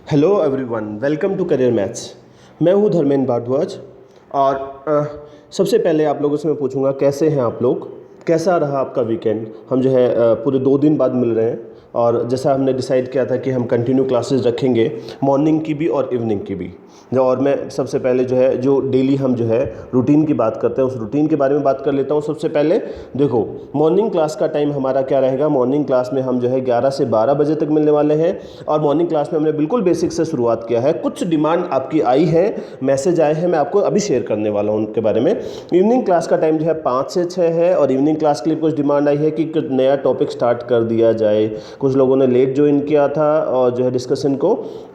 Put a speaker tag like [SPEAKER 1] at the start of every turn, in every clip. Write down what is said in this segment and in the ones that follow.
[SPEAKER 1] Hello everyone, welcome to career maths. मैं हूं धर्मेंद्र भारद्वाज और सबसे पहले आप लोगों से मैं पूछूंगा कैसे हैं आप लोग, कैसा रहा आपका वीकेंड। हम जो है पूरे 2 दिन बाद मिल रहे हैं और जैसा हमने डिसाइड किया था कि हम कंटिन्यू क्लासेस रखेंगे, मॉर्निंग की भी और इवनिंग की भी। और मैं सबसे पहले जो है जो डेली हम जो है रूटीन की बात करते हैं उस रूटीन के बारे में बात कर लेता हूँ। सबसे पहले देखो, मॉर्निंग क्लास का टाइम हमारा क्या रहेगा। मॉर्निंग क्लास में हम जो है 11 से 12 बजे तक मिलने वाले हैं और मॉर्निंग क्लास में हमने बिल्कुल बेसिक से शुरुआत किया है। कुछ डिमांड आपकी आई है, मैसेज आए हैं, मैं आपको अभी शेयर करने वाला हूँ उनके बारे में। इवनिंग क्लास का टाइम जो है 5 से 6 है और इवनिंग क्लास के लिए कुछ डिमांड आई है कि कुछ नया टॉपिक स्टार्ट कर दिया जाए। कुछ लोगों ने लेट ज्वाइन किया था और जो है डिस्कशन को,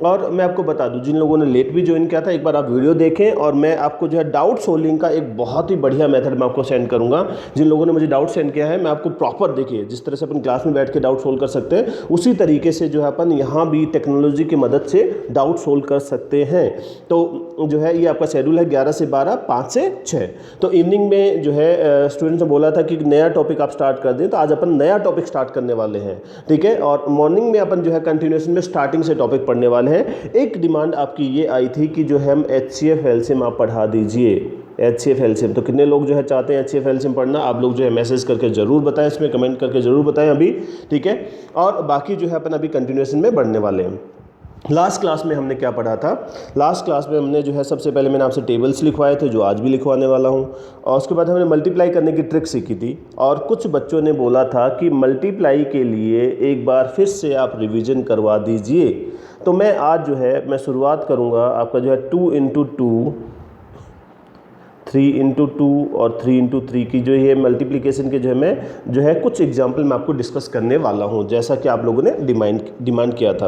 [SPEAKER 1] और मैं आपको बता दूं जिन लोगों ने लेट भी ज्वाइन किया था एक बार आप वीडियो देखें और मैं आपको जो है डाउट सोल्विंग का एक बहुत ही बढ़िया मेथड मैं आपको सेंड करूंगा। जिन लोगों ने मुझे डाउट सेंड किया है मैं आपको प्रॉपर, देखिए जिस तरह से अपन क्लास में बैठ के डाउट सोल्व कर सकते हैं उसी तरीके से जो है अपन यहाँ भी टेक्नोलॉजी की मदद से डाउट सोल्व कर सकते हैं। तो जो है ये आपका शेड्यूल है 11 से 12, 5 से 6। तो इवनिंग में जो है स्टूडेंट्स ने बोला था कि नया टॉपिक आप स्टार्ट कर दें, तो आज अपन नया टॉपिक स्टार्ट करने वाले हैं, ठीक है। और मॉर्निंग में अपन जो है कंटिन्यूएशन में स्टार्टिंग से टॉपिक पढ़ने वाले हैं। एक डिमांड आपकी ये आई थी कि जो है हम HCF एलसीएम आप पढ़ा दीजिए। HCF एलसीएम तो कितने लोग जो है चाहते हैं HCF एलसीएम पढ़ना, आप लोग जो है मैसेज करके ज़रूर बताएं, इसमें कमेंट करके ज़रूर बताएं अभी, ठीक है। और बाकी जो है अपन अभी कंटिन्यूएशन में बढ़ने वाले हैं। लास्ट क्लास में हमने क्या पढ़ा था। लास्ट क्लास में हमने जो है सबसे पहले मैंने आपसे टेबल्स लिखवाए थे जो आज भी लिखवाने वाला हूँ, और उसके बाद हमने मल्टीप्लाई करने की ट्रिक सीखी थी। और कुछ बच्चों ने बोला था कि मल्टीप्लाई के लिए एक बार फिर से आप रिवीजन करवा दीजिए। तो मैं आज जो है मैं शुरुआत करूँगा आपका जो है 2 इंटू 2, 3 इंटू 2 और 3 इंटू 3 की जो ये मल्टीप्लिकेशन के जो है कुछ एग्जाम्पल मैं आपको डिस्कस करने वाला हूँ, जैसा कि आप लोगों ने डिमांड किया था।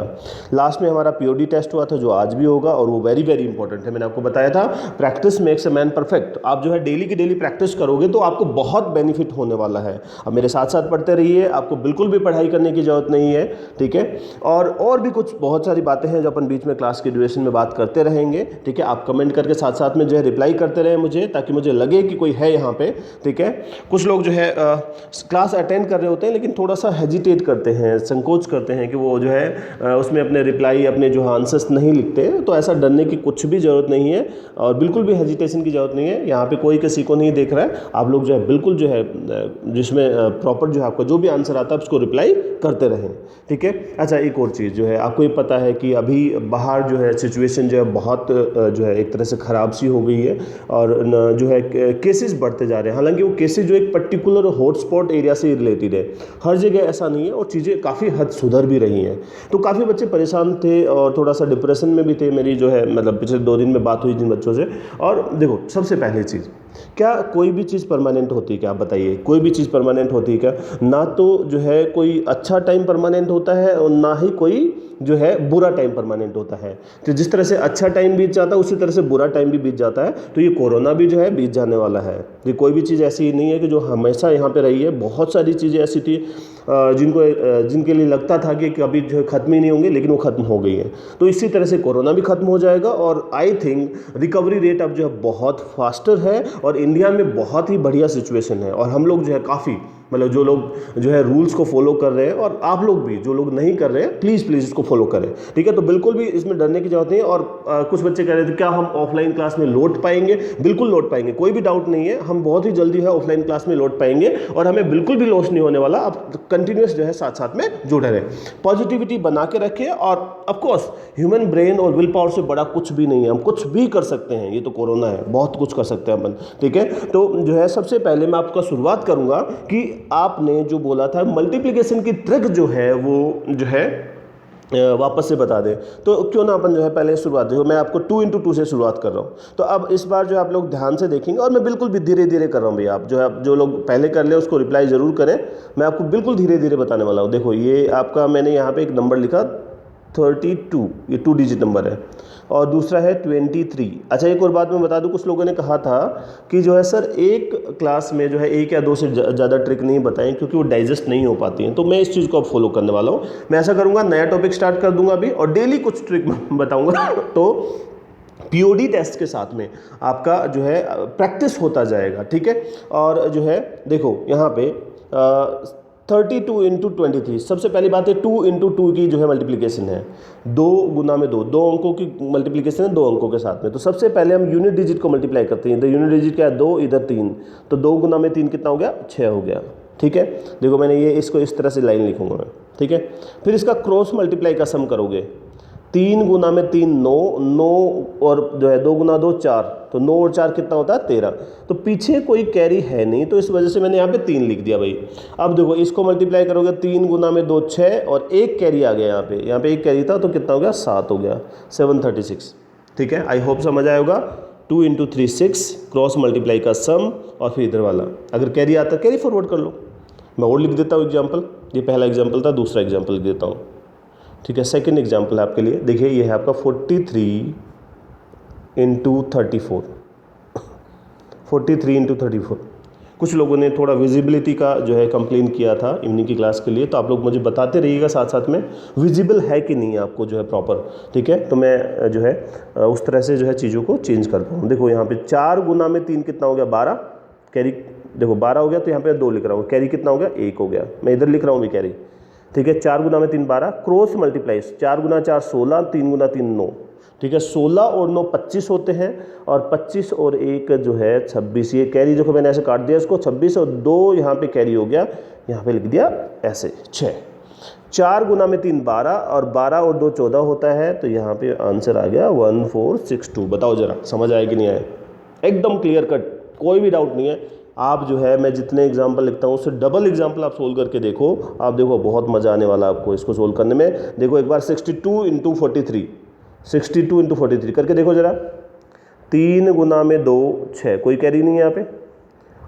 [SPEAKER 1] लास्ट में हमारा POD टेस्ट हुआ था जो आज भी होगा और वो वेरी वेरी इंपॉर्टेंट है। मैंने आपको बताया था practice makes a man perfect. आप जो है डेली की डेली प्रैक्टिस करोगे तो आपको बहुत बेनिफिट होने वाला है। अब मेरे साथ साथ पढ़ते रहिए, आपको बिल्कुल भी पढ़ाई करने की जरूरत नहीं है, ठीक है। और भी कुछ बहुत सारी बातें हैं जो अपन बीच में क्लास के ड्यूरेशन में बात करते रहेंगे, ठीक है। आप कमेंट करके साथ साथ में जो है रिप्लाई करते रहें मुझे, ताकि मुझे लगे कि कोई है यहाँ पे, ठीक है। कुछ लोग जो है क्लास अटेंड कर रहे होते हैं लेकिन थोड़ा सा हेजिटेट करते हैं, संकोच करते हैं कि वो जो है उसमें अपने रिप्लाई, अपने जो आंसर्स नहीं लिखते। तो ऐसा डरने की कुछ भी ज़रूरत नहीं है और बिल्कुल भी हेजिटेशन की ज़रूरत नहीं है। यहाँ पे कोई किसी को नहीं देख रहा है। आप लोग जो है बिल्कुल जो है जिसमें प्रॉपर जो है आपका जो भी आंसर आता है उसको रिप्लाई करते रहें, ठीक है। अच्छा, एक और चीज़ जो है आपको ये पता है कि अभी बाहर जो है सिचुएशन जो है बहुत जो है एक तरह से ख़राब सी हो गई है और जो है केसेस बढ़ते जा रहे हैं। हालांकि वो केसेस जो एक पर्टिकुलर हॉटस्पॉट एरिया से रिलेटेड है, हर जगह ऐसा नहीं है और चीज़ें काफ़ी हद सुधर भी रही हैं। तो काफ़ी बच्चे परेशान थे और थोड़ा सा डिप्रेशन में भी थे। मेरी जो है मतलब पिछले 2 दिन में बात हुई जिन बच्चों से। और देखो, सबसे पहली चीज़, क्या कोई भी चीज़ परमानेंट होती है क्या? आप बताइए, कोई भी चीज़ परमानेंट होती है क्या? ना तो जो है कोई अच्छा टाइम परमानेंट होता है और ना ही कोई जो है बुरा टाइम परमानेंट होता है। तो जिस तरह से अच्छा टाइम बीत जाता है उसी तरह से बुरा टाइम भी बीत जाता है। तो ये कोरोना भी जो है बीत जाने वाला है। ये कोई भी चीज़ ऐसी नहीं है कि जो हमेशा यहाँ पे रही है। बहुत सारी चीज़ें ऐसी थी जिनके लिए लगता था कि कभी जो है ख़त्म ही नहीं होंगे, लेकिन वो ख़त्म हो गई है। तो इसी तरह से कोरोना भी ख़त्म हो जाएगा और आई थिंक रिकवरी रेट अब जो है बहुत फास्टर है और इंडिया में बहुत ही बढ़िया सिचुएशन है। और हम लोग जो है काफ़ी, मतलब जो लोग जो है रूल्स को फॉलो कर रहे हैं और आप लोग भी जो लोग नहीं कर रहे हैं, प्लीज़ इसको फॉलो करें, ठीक है। तो बिल्कुल भी इसमें डरने की जरूरत नहीं है। और कुछ बच्चे कह रहे थे क्या हम ऑफलाइन क्लास में लौट पाएंगे? बिल्कुल लौट पाएंगे, कोई भी डाउट नहीं है। हम बहुत ही जल्दी है ऑफलाइन क्लास में लौट पाएंगे और हमें बिल्कुल भी लॉस नहीं होने वाला। आप कंटिन्यूस जो है साथ साथ में जुड़े रहें, पॉजिटिविटी बना के रखें। और ऑफकोर्स ह्यूमन ब्रेन और विल पावर से बड़ा कुछ भी नहीं है, हम कुछ भी कर सकते हैं। ये तो कोरोना है, बहुत कुछ कर सकते हैं अपन, ठीक है। तो जो है सबसे पहले मैं आपका शुरुआत करूंगा कि आपने जो बोला था मल्टीप्लिकेशन की ट्रिक जो है वो जो है वापस से बता दें। तो क्यों ना अपन जो है पहले शुरुआत, देखो मैं आपको 2 इंटू 2 से शुरुआत कर रहा हूँ। तो अब इस बार जो आप लोग ध्यान से देखेंगे और मैं बिल्कुल भी धीरे धीरे कर रहा हूँ भैया। आप जो लोग पहले कर ले उसको रिप्लाई ज़रूर करें, मैं आपको बिल्कुल धीरे धीरे बताने वाला हूँ। देखो ये आपका मैंने यहाँ पे एक नंबर लिखा 32, ये 2 डिजिट नंबर है और दूसरा है 23। अच्छा, एक और बात मैं बता दूं, कुछ लोगों ने कहा था कि जो है सर एक क्लास में जो है 1 या 2 से ज़्यादा ट्रिक नहीं बताएं क्योंकि वो डाइजेस्ट नहीं हो पाती हैं। तो मैं इस चीज़ को अब फॉलो करने वाला हूँ। मैं ऐसा करूँगा, नया टॉपिक स्टार्ट कर दूंगा अभी और डेली कुछ ट्रिक बताऊँगा। तो POD टेस्ट के साथ में आपका जो है प्रैक्टिस होता जाएगा, ठीक है। और जो है देखो यहाँ पे 32 इंटू 23। सबसे पहली बात है 2 इंटू 2 की जो है मल्टीप्लिकेशन है, 2 गुना में 2, 2 अंकों की मल्टीप्लिकेशन है 2 अंकों के साथ में। तो सबसे पहले हम यूनिट डिजिट को मल्टीप्लाई करते हैं। इधर यूनिट डिजिट क्या है 2, इधर 3, तो 2 गुना में 3 कितना हो गया 6 हो गया। ठीक है, देखो मैंने ये इसको इस तरह से लाइन लिखूंगा मैं। ठीक है, फिर इसका क्रॉस मल्टीप्लाई का सम करोगे, 3 गुना में 3 9, 9 और जो है 2 गुना 2 4, तो 9 और 4 कितना होता है 13। तो पीछे कोई कैरी है नहीं, तो इस वजह से मैंने यहाँ पे 3 लिख दिया भाई। अब देखो इसको मल्टीप्लाई करोगे, 3 गुना में 2 6 और एक कैरी आ गया यहाँ पे एक कैरी था, तो कितना हो गया 7 हो गया, 736। ठीक है, आई होप समझ आया होगा। 2 इंटू 3 6, क्रॉस मल्टीप्लाई का सम, और फिर इधर वाला अगर कैरी आता कैरी फॉरवर्ड कर लो। मैं और लिख देता हूँ एग्जाम्पल, ये पहला एग्जाम्पल था, दूसरा एग्जाम्पल लिख देता हूँ। ठीक है, सेकंड एग्जाम्पल है आपके लिए। देखिए ये है आपका 43 इंटू 34, 43 इंटू 34। कुछ लोगों ने थोड़ा विजिबिलिटी का जो है कंप्लेन किया था इवनिंग की क्लास के लिए, तो आप लोग मुझे बताते रहिएगा साथ साथ में विजिबल है कि नहीं आपको जो है प्रॉपर। ठीक है, तो मैं जो है उस तरह से जो है चीज़ों को चेंज करता हूँ। देखो यहाँ पे 4 गुना में 3 कितना हो गया 12, कैरी देखो 12 हो गया, तो यहाँ पे 2 लिख रहा हूँ, कैरी कितना हो गया 1 हो गया, मैं इधर लिख रहा हूँ भी कैरी। ठीक है, 4 गुना में 3 12, क्रॉस मल्टीप्लाई 4 गुना 4 16, 3 गुना 3 9। ठीक है, 16 और 9 25 होते हैं, और 25 और 1 जो है 26। ये कैरी देखो मैंने ऐसे काट दिया इसको, 26 और 2 यहाँ पे कैरी हो गया, यहाँ पे लिख दिया ऐसे 6। 4 गुना में 3 12, और 12 और 2 14 होता है, तो यहाँ पे आंसर आ गया 1462। बताओ जरा समझ आया कि नहीं आया? एकदम क्लियर कट, कोई भी डाउट नहीं है। आप जो है मैं जितने एग्जाम्पल लिखता हूँ उससे डबल एग्जाम्पल आप सोल्व करके देखो, आप देखो बहुत मज़ा आने वाला आपको इसको सोल्व करने में। देखो एक बार 62 इंटू 43, 62 इंटू 43 करके देखो ज़रा। 3 गुना में 2 6, कोई कैरी नहीं है यहाँ पे।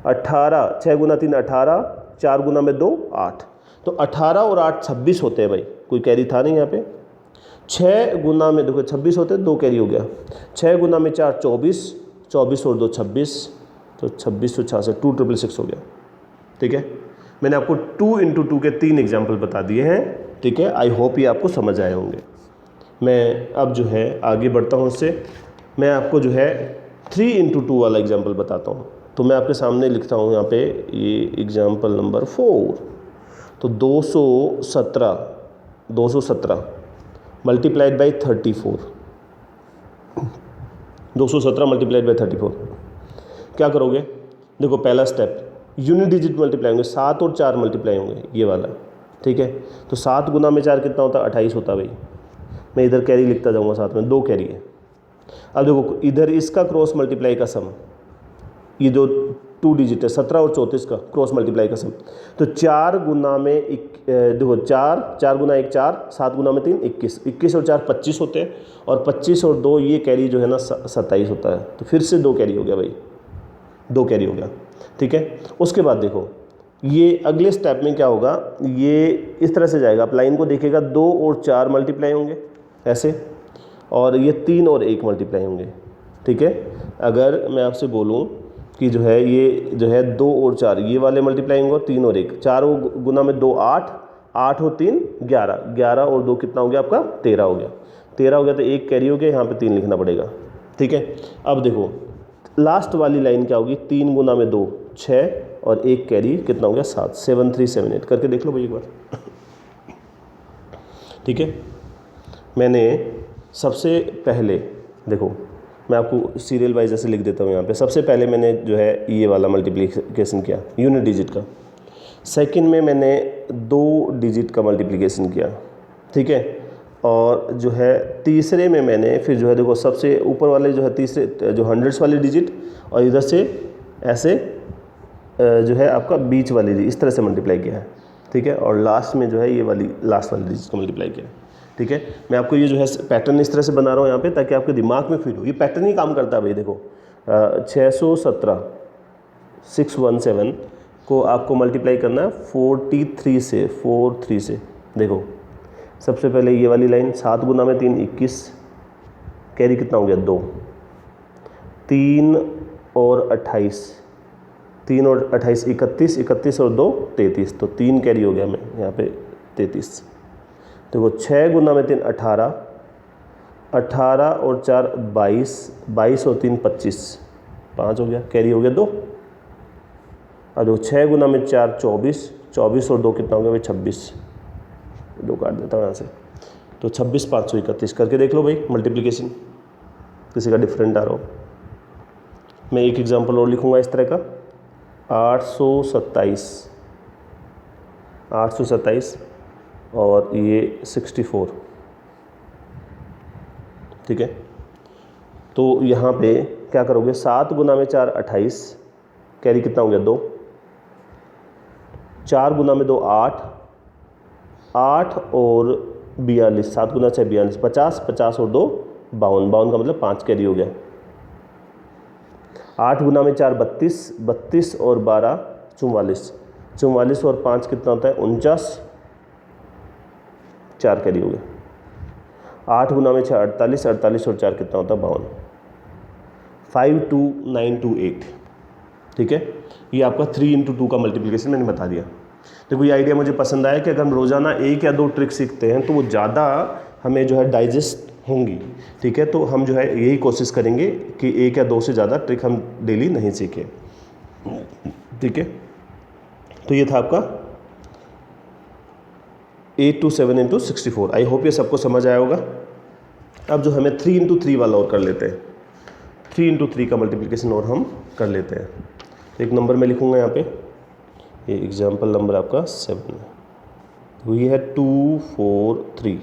[SPEAKER 1] 18, 6 गुना 3 18, 4 गुना में 2 8, तो 18 और 8 26 होते हैं भाई, कोई कैरी था नहीं यहाँ पे। 6 गुना में देखो 26 होते हैं, 2 कैरी हो गया। 6 गुना में 4 24, 24 और 2 26, तो 26 तो 66, 2666 हो गया। ठीक है, मैंने आपको 2 इंटू 2 के 3 एग्जाम्पल बता दिए हैं। ठीक है, आई होप ये आपको समझ आए होंगे। मैं अब जो है आगे बढ़ता हूँ उससे, मैं आपको जो है 3 इंटू 2 वाला एग्जाम्पल बताता हूँ। तो मैं आपके सामने लिखता हूँ यहाँ पे ये एग्जाम्पल नंबर 4। तो 217 मल्टीप्लाइड बाई 34, 217 मल्टीप्लाइड बाई 34। क्या करोगे? देखो पहला स्टेप, यूनिट डिजिट मल्टीप्लाई होंगे, 7 और 4 मल्टीप्लाई होंगे, ये वाला। ठीक है, तो 7 गुना में 4 कितना होता है 28 होता है भाई। मैं इधर कैरी लिखता जाऊँगा साथ में, 2 कैरी है। अब देखो इधर इसका क्रॉस मल्टीप्लाई का सम, ये जो 2 डिजिट है 17 और 34 का क्रॉस मल्टीप्लाई का सम, तो 4 गुना में देखो 4 गुना 1 4, 7 गुना में 3 21, 21 और 4 25 होते हैं, और 25 और 2 ये कैरी जो है ना 27 होता है। तो फिर से 2 कैरी हो गया भाई, 2 कैरी हो गया। ठीक है, उसके बाद देखो ये अगले स्टेप में क्या होगा, ये इस तरह से जाएगा, आप लाइन को देखिएगा, 2 और 4 मल्टीप्लाई होंगे ऐसे, और ये 3 और 1 मल्टीप्लाई होंगे। ठीक है, अगर मैं आपसे बोलूं कि जो है ये जो है 2 और 4 ये वाले मल्टीप्लाई होंगे, 3 और 1, 4 गुना में 2 8, 8 और 3 11, 11 और 2 कितना हो गया आपका 13 हो गया। 13 हो गया तो 1 कैरी हो गया, यहाँ पे 3 लिखना पड़ेगा। ठीक है, अब देखो लास्ट वाली लाइन क्या होगी, 3 गुना में 2 6, और 1 कैरी कितना हो गया 7, 7378 करके देख लो भाई एक बार। ठीक है, मैंने सबसे पहले देखो मैं आपको सीरियल वाइज ऐसे लिख देता हूँ यहाँ पे। सबसे पहले मैंने जो है ये वाला मल्टीप्लिकेशन किया यूनिट डिजिट का, सेकंड में मैंने 2 डिजिट का मल्टीप्लिकेशन किया। ठीक है, और जो है तीसरे में मैंने फिर जो है देखो सबसे ऊपर वाले जो है तीसरे जो हंड्रेड्स वाली डिजिट, और इधर से ऐसे जो है आपका बीच वाली इस तरह से मल्टीप्लाई किया है। ठीक है, और लास्ट में जो है ये वाली लास्ट वाली डिजिट को मल्टीप्लाई किया है। ठीक है, मैं आपको ये जो है पैटर्न इस तरह से बना रहा हूँ यहाँ पे, ताकि आपके दिमाग में फिट हो। ये पैटर्न ही काम करता है भाई। देखो 617 617 को आपको मल्टीप्लाई करना है 43 से। देखो सबसे पहले ये वाली लाइन, 7 गुना में 3 21, कैरी कितना हो गया 2, 3 और 28, 3 और 28 31, 31 और 2 33, तो 3 कैरी हो गया मैं यहाँ पे 33। देखो 6 गुना में 3 18, 18 और 4 22, 22 और 3 25, 5 हो गया, कैरी हो गया 2। और देखो 6 गुना में 4 24, 24 और 2 कितना हो गया भाई 26, 2 काट देता हूँ यहाँ से, तो 26 531 करके देख लो भाई मल्टीप्लिकेशन, किसी का डिफरेंट आ रहा हो। मैं एक एग्जांपल और लिखूँगा इस तरह का, 827 और ये 64, ठीक है। तो यहाँ पे क्या करोगे, 7 गुना में 4 28, कैरी कितना हो गया 2, 4 गुना में 2 8, 8 और 42, 7 गुना 6 42, 50, 50 और 2 52, 52 का मतलब 5 कैरी हो गया। 8 गुना में 4 32, 32 और 12 44, 44 और 5 कितना होता है 49, 4 कैरी हो गया। 8 गुना में 6 48, 48 और 4 कितना होता है 52, 52928, ठीक है। ये आपका 3 into 2 का मल्टीप्लिकेशन मैंने बता दिया। देखो ये आइडिया मुझे पसंद आया कि अगर हम रोज़ाना 1 या 2 ट्रिक सीखते हैं तो वो ज़्यादा हमें जो है डाइजेस्ट होंगी, ठीक है। तो हम जो है यही कोशिश करेंगे कि 1 या 2 से ज़्यादा ट्रिक हम डेली नहीं सीखें, ठीक है। तो ये था आपका 8 to 7 into 64। आई होप ये सबको समझ आया होगा। अब जो हमें 3 into 3 वाला और कर लेते हैं, 3 into 3 का मल्टीप्लिकेशन और हम कर लेते हैं। तो एक नंबर में लिखूँगा यहाँ पे, ये एग्जाम्पल नंबर आपका 7 है, तो ये है 2 4 3,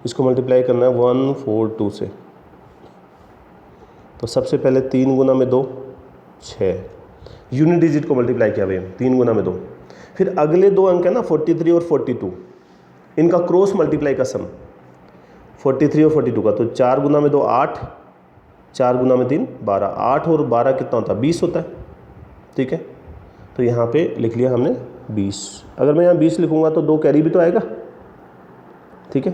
[SPEAKER 1] इसको मल्टीप्लाई करना है 1 4 2 से। तो सबसे पहले 3 गुना में 2 6, यूनिट डिजिट को मल्टीप्लाई किया भाई 3 गुना में 2, फिर अगले 2 अंक है ना 43 और 42, इनका क्रॉस मल्टीप्लाई का सम 43 और 42 का, तो 4 गुना में 2 8, 4 गुना में 3 12, 8 और 12 कितना होता है 20 होता है, ठीक है। तो यहाँ पे लिख लिया हमने 20। अगर मैं यहाँ 20 लिखूँगा तो 2 कैरी भी तो आएगा, ठीक है।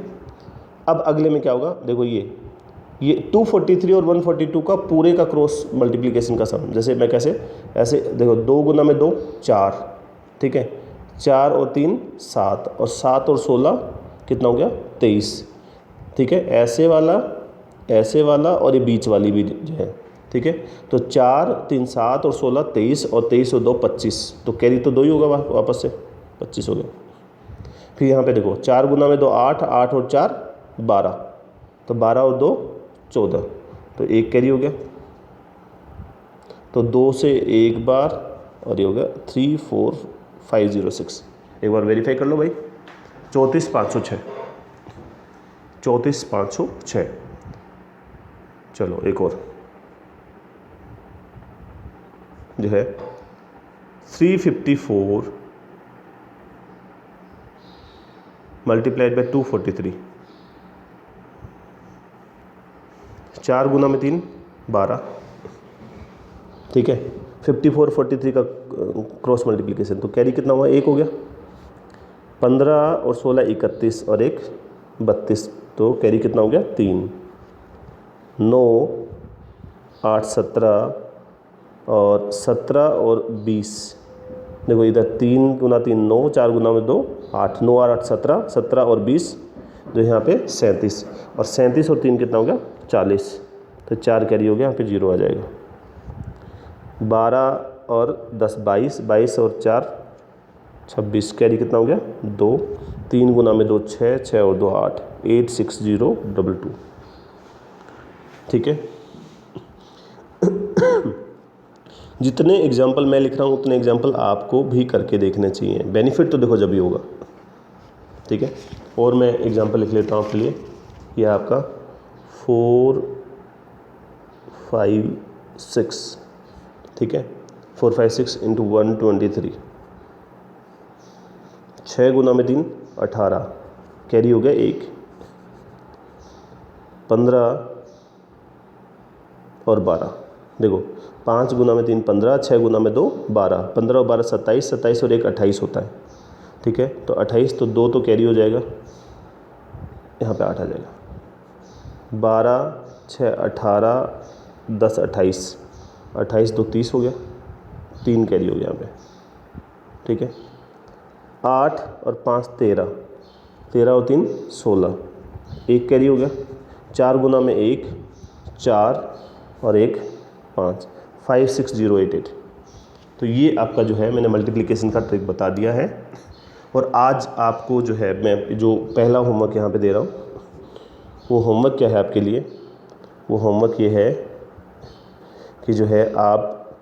[SPEAKER 1] अब अगले में क्या होगा, देखो ये 243 और 142 का पूरे का क्रॉस मल्टीप्लिकेशन का सम, जैसे मैं कैसे ऐसे देखो 2 गुना में 2 4, ठीक है, 4 और 3 7, और 7 और 16 कितना हो गया 23, ठीक है। ऐसे वाला और ये बीच वाली भी जो है, ठीक है। तो 4 3 7 और 16 23, और 23 और 2 25, तो कैरी तो 2 ही होगा वापस से 25 हो गया। फिर यहाँ पे देखो 4 गुना में 2 8, 8 और 4 12, तो 12 और 2 14, तो 1 कैरी हो गया। तो 2 से एक बार, और ये हो गया 3 4 5 0 6। एक बार वेरीफाई कर लो भाई, 34 506, 34 506। चलो एक और जो है 354 मल्टीप्लाइड बाई 243, 4 गुना में 3 12, ठीक है। 54 43 का क्रॉस मल्टीप्लिकेशन, तो कैरी कितना हुआ 1 हो गया। 15 और 16 31 और 1 32, तो कैरी कितना हो गया 3। 9 8 17 और 17 और 20, देखो इधर 3 गुना 3 9, 4 गुना में 2 8, 9 और 8 17, 17 और 20, जो यहाँ पे 37, और 37 और 3 कितना हो गया 40, तो 4 कैरी हो गया, यहाँ पे 0 आ जाएगा। 12 और 10 22, 22 और 4 26, कैरी कितना हो गया 2, 3 गुना में 2 6, 6 और 2 8, 86022, ठीक है। जितने एग्जाम्पल मैं लिख रहा हूँ उतने एग्जाम्पल आपको भी करके देखने चाहिए, बेनिफिट तो देखो जब भी होगा, ठीक है। और मैं एग्जाम्पल लिख लेता हूँ आपके लिए, यह आपका 4 5 6, ठीक है, 4 5 6 इंटू 123, 6 गुना में 3 18, कैरी हो गया 1, 15 और 12, देखो 5 गुना में 3 15, 6 गुना में 2 12, 15 और 12 27, 27 और 1 28 होता है, ठीक है। तो 28, तो 2 तो कैरी हो जाएगा, यहाँ पे 8 आ जाएगा। 12 6 18 10 28, 28 2 30 हो गया, 3 कैरी हो गया यहाँ पे, ठीक है। 8 और 5 13, 13 और 3 16, 1 कैरी हो गया। 4 गुना में 1 4 और 1 5, 56088, तो ये आपका जो है मैंने मल्टीप्लिकेशन का ट्रिक बता दिया है। और आज आपको जो है मैं जो पहला होमवर्क यहाँ पे दे रहा हूँ, वो होमवर्क क्या है आपके लिए, वो होमवर्क ये है कि जो है आप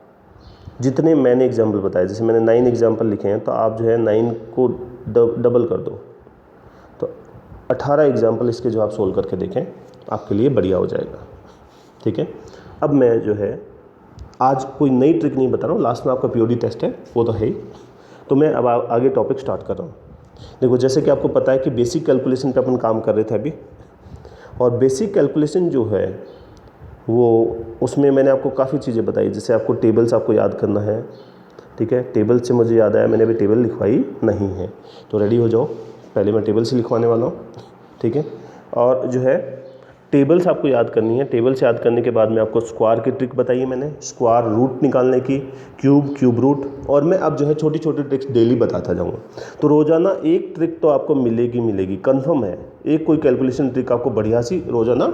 [SPEAKER 1] जितने मैंने एग्जाम्पल बताए, जैसे मैंने 9 एग्जाम्पल लिखे हैं, तो आप जो है 9 को डबल कर दो, तो 18 एग्जाम्पल इसके जो आप सोल्व करके देखें, आपके लिए बढ़िया हो जाएगा। ठीक है, अब मैं जो है आज कोई नई ट्रिक नहीं बता रहा हूँ, लास्ट में आपका पीओडी टेस्ट है वो तो है ही। तो मैं अब आगे टॉपिक स्टार्ट कर रहा हूँ। देखो, जैसे कि आपको पता है कि बेसिक कैलकुलेशन पे अपन काम कर रहे थे अभी, और बेसिक कैलकुलेशन जो है वो उसमें मैंने आपको काफ़ी चीज़ें बताई, जैसे आपको टेबल्स आपको याद करना है। ठीक है, टेबल से मुझे याद आया मैंने अभी टेबल लिखवाई नहीं है, तो रेडी हो जाओ, पहले मैं टेबल से लिखवाने वाला हूँ। ठीक है, और जो है टेबल्स आपको याद करनी है। टेबल से याद करने के बाद में आपको स्क्वायर की ट्रिक बताई है मैंने, स्क्वायर रूट निकालने की, क्यूब रूट, और मैं अब जो है छोटी छोटी ट्रिक्स डेली बताता जाऊँगा। तो रोज़ाना एक ट्रिक तो आपको मिलेगी कंफर्म है, एक कोई कैलकुलेशन ट्रिक आपको बढ़िया सी रोज़ाना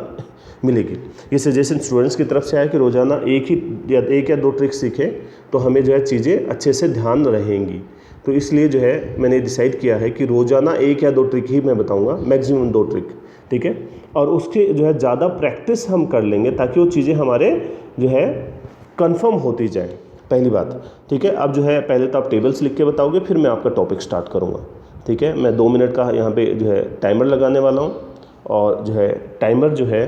[SPEAKER 1] मिलेगी। ये सजेशन स्टूडेंट्स की तरफ से आया कि रोज़ाना एक या दो ट्रिक सीखें, तो हमें जो है चीज़ें अच्छे से ध्यान रहेंगी। तो इसलिए जो है मैंने डिसाइड किया है कि रोज़ाना एक या दो ट्रिक ही मैं बताऊंगा, मैक्सिमम 2 ट्रिक। ठीक है, और उसके जो है ज़्यादा प्रैक्टिस हम कर लेंगे ताकि वो चीज़ें हमारे जो है कंफर्म होती जाएं, पहली बात। ठीक है, अब जो है पहले तो आप टेबल्स लिख के बताओगे, फिर मैं आपका टॉपिक स्टार्ट करूँगा। ठीक है, मैं 2 मिनट का यहाँ पे जो है टाइमर लगाने वाला हूँ, और जो है टाइमर जो है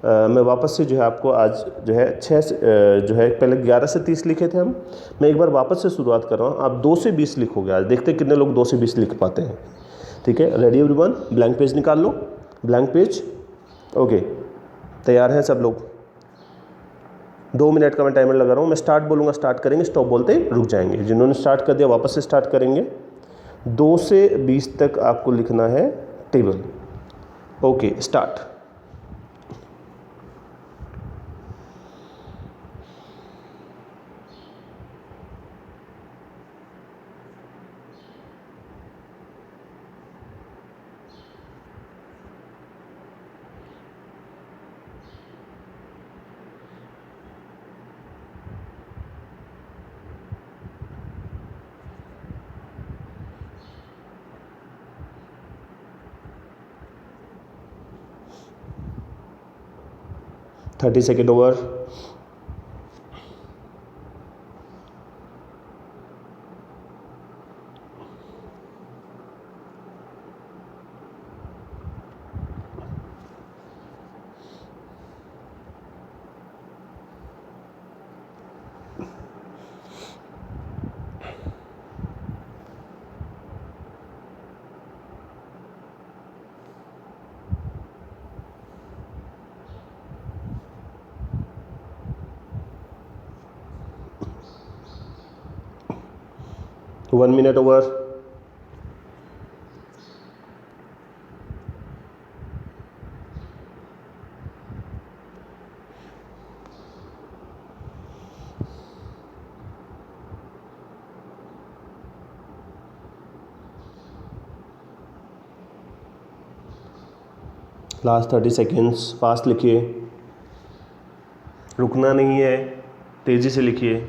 [SPEAKER 1] मैं वापस से जो है आपको आज जो है 6 से जो है पहले 11 से 30 लिखे थे हम, मैं एक बार वापस से शुरुआत कर रहा हूँ। आप 2 से 20 लिखोगे आज, देखते हैं कितने लोग 2 से 20 लिख पाते हैं। ठीक है, रेडी एवरीवन, ब्लैंक पेज निकाल लो, ब्लैंक पेज। ओके, तैयार हैं सब लोग? 2 मिनट का मैं टाइमर लगा रहा हूँ, मैं स्टार्ट बोलूँगा स्टार्ट करेंगे, स्टॉप बोलते ही रुक जाएंगे। जिन्होंने स्टार्ट कर दिया वापस से स्टार्ट करेंगे। 2 से 20 तक आपको लिखना है table. Okay, start. Thirty second over. One minute over. Last 30 seconds, fast लिखिए, रुकना नहीं है, तेज़ी से लिखिए।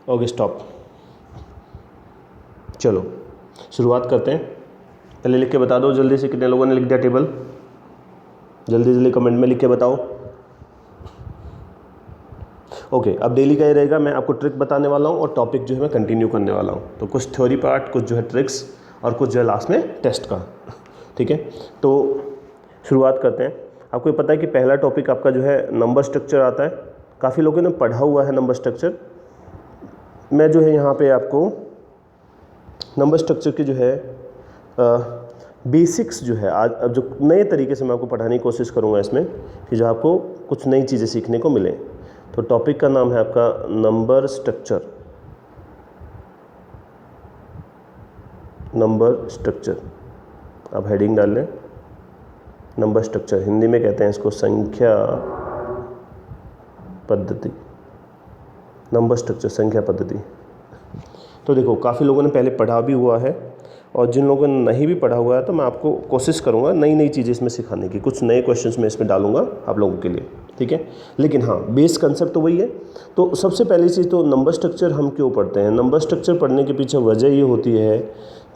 [SPEAKER 1] Okay, stop. चलो शुरुआत करते हैं। पहले लिख के बता दो जल्दी से कितने लोगों ने लिख दिया टेबल, जल्दी जल्दी कमेंट में लिख के बताओ। ओके, अब डेली का ही रहेगा, मैं आपको ट्रिक बताने वाला हूँ और टॉपिक जो है मैं कंटिन्यू करने वाला हूँ। तो कुछ थ्योरी पार्ट, कुछ जो है ट्रिक्स, और कुछ जो है लास्ट में टेस्ट का। ठीक है, तो शुरुआत करते हैं। आपको ये पता है कि पहला टॉपिक आपका जो है नंबर स्ट्रक्चर आता है। काफ़ी लोगों ने पढ़ा हुआ है नंबर स्ट्रक्चर। मैं जो है यहाँ पे आपको नंबर स्ट्रक्चर की जो है बेसिक्स जो है आज अब जो नए तरीके से मैं आपको पढ़ाने की कोशिश करूँगा इसमें, कि जो आपको कुछ नई चीज़ें सीखने को मिले। तो टॉपिक का नाम है आपका नंबर स्ट्रक्चर। नंबर स्ट्रक्चर, आप हेडिंग डाल लें, नंबर स्ट्रक्चर, हिंदी में कहते हैं इसको संख्या पद्धति, नंबर स्ट्रक्चर संख्या पद्धति। तो देखो काफ़ी लोगों ने पहले पढ़ा भी हुआ है, और जिन लोगों ने नहीं भी पढ़ा हुआ है तो मैं आपको कोशिश करूँगा नई नई चीज़ें इसमें सिखाने की, कुछ नए क्वेश्चंस मैं इसमें डालूंगा आप लोगों के लिए, ठीक है। लेकिन हाँ, बेस कंसेप्ट तो वही है। तो सबसे पहली चीज़ तो नंबर स्ट्रक्चर हम क्यों पढ़ते हैं। नंबर स्ट्रक्चर पढ़ने के पीछे वजह ये होती है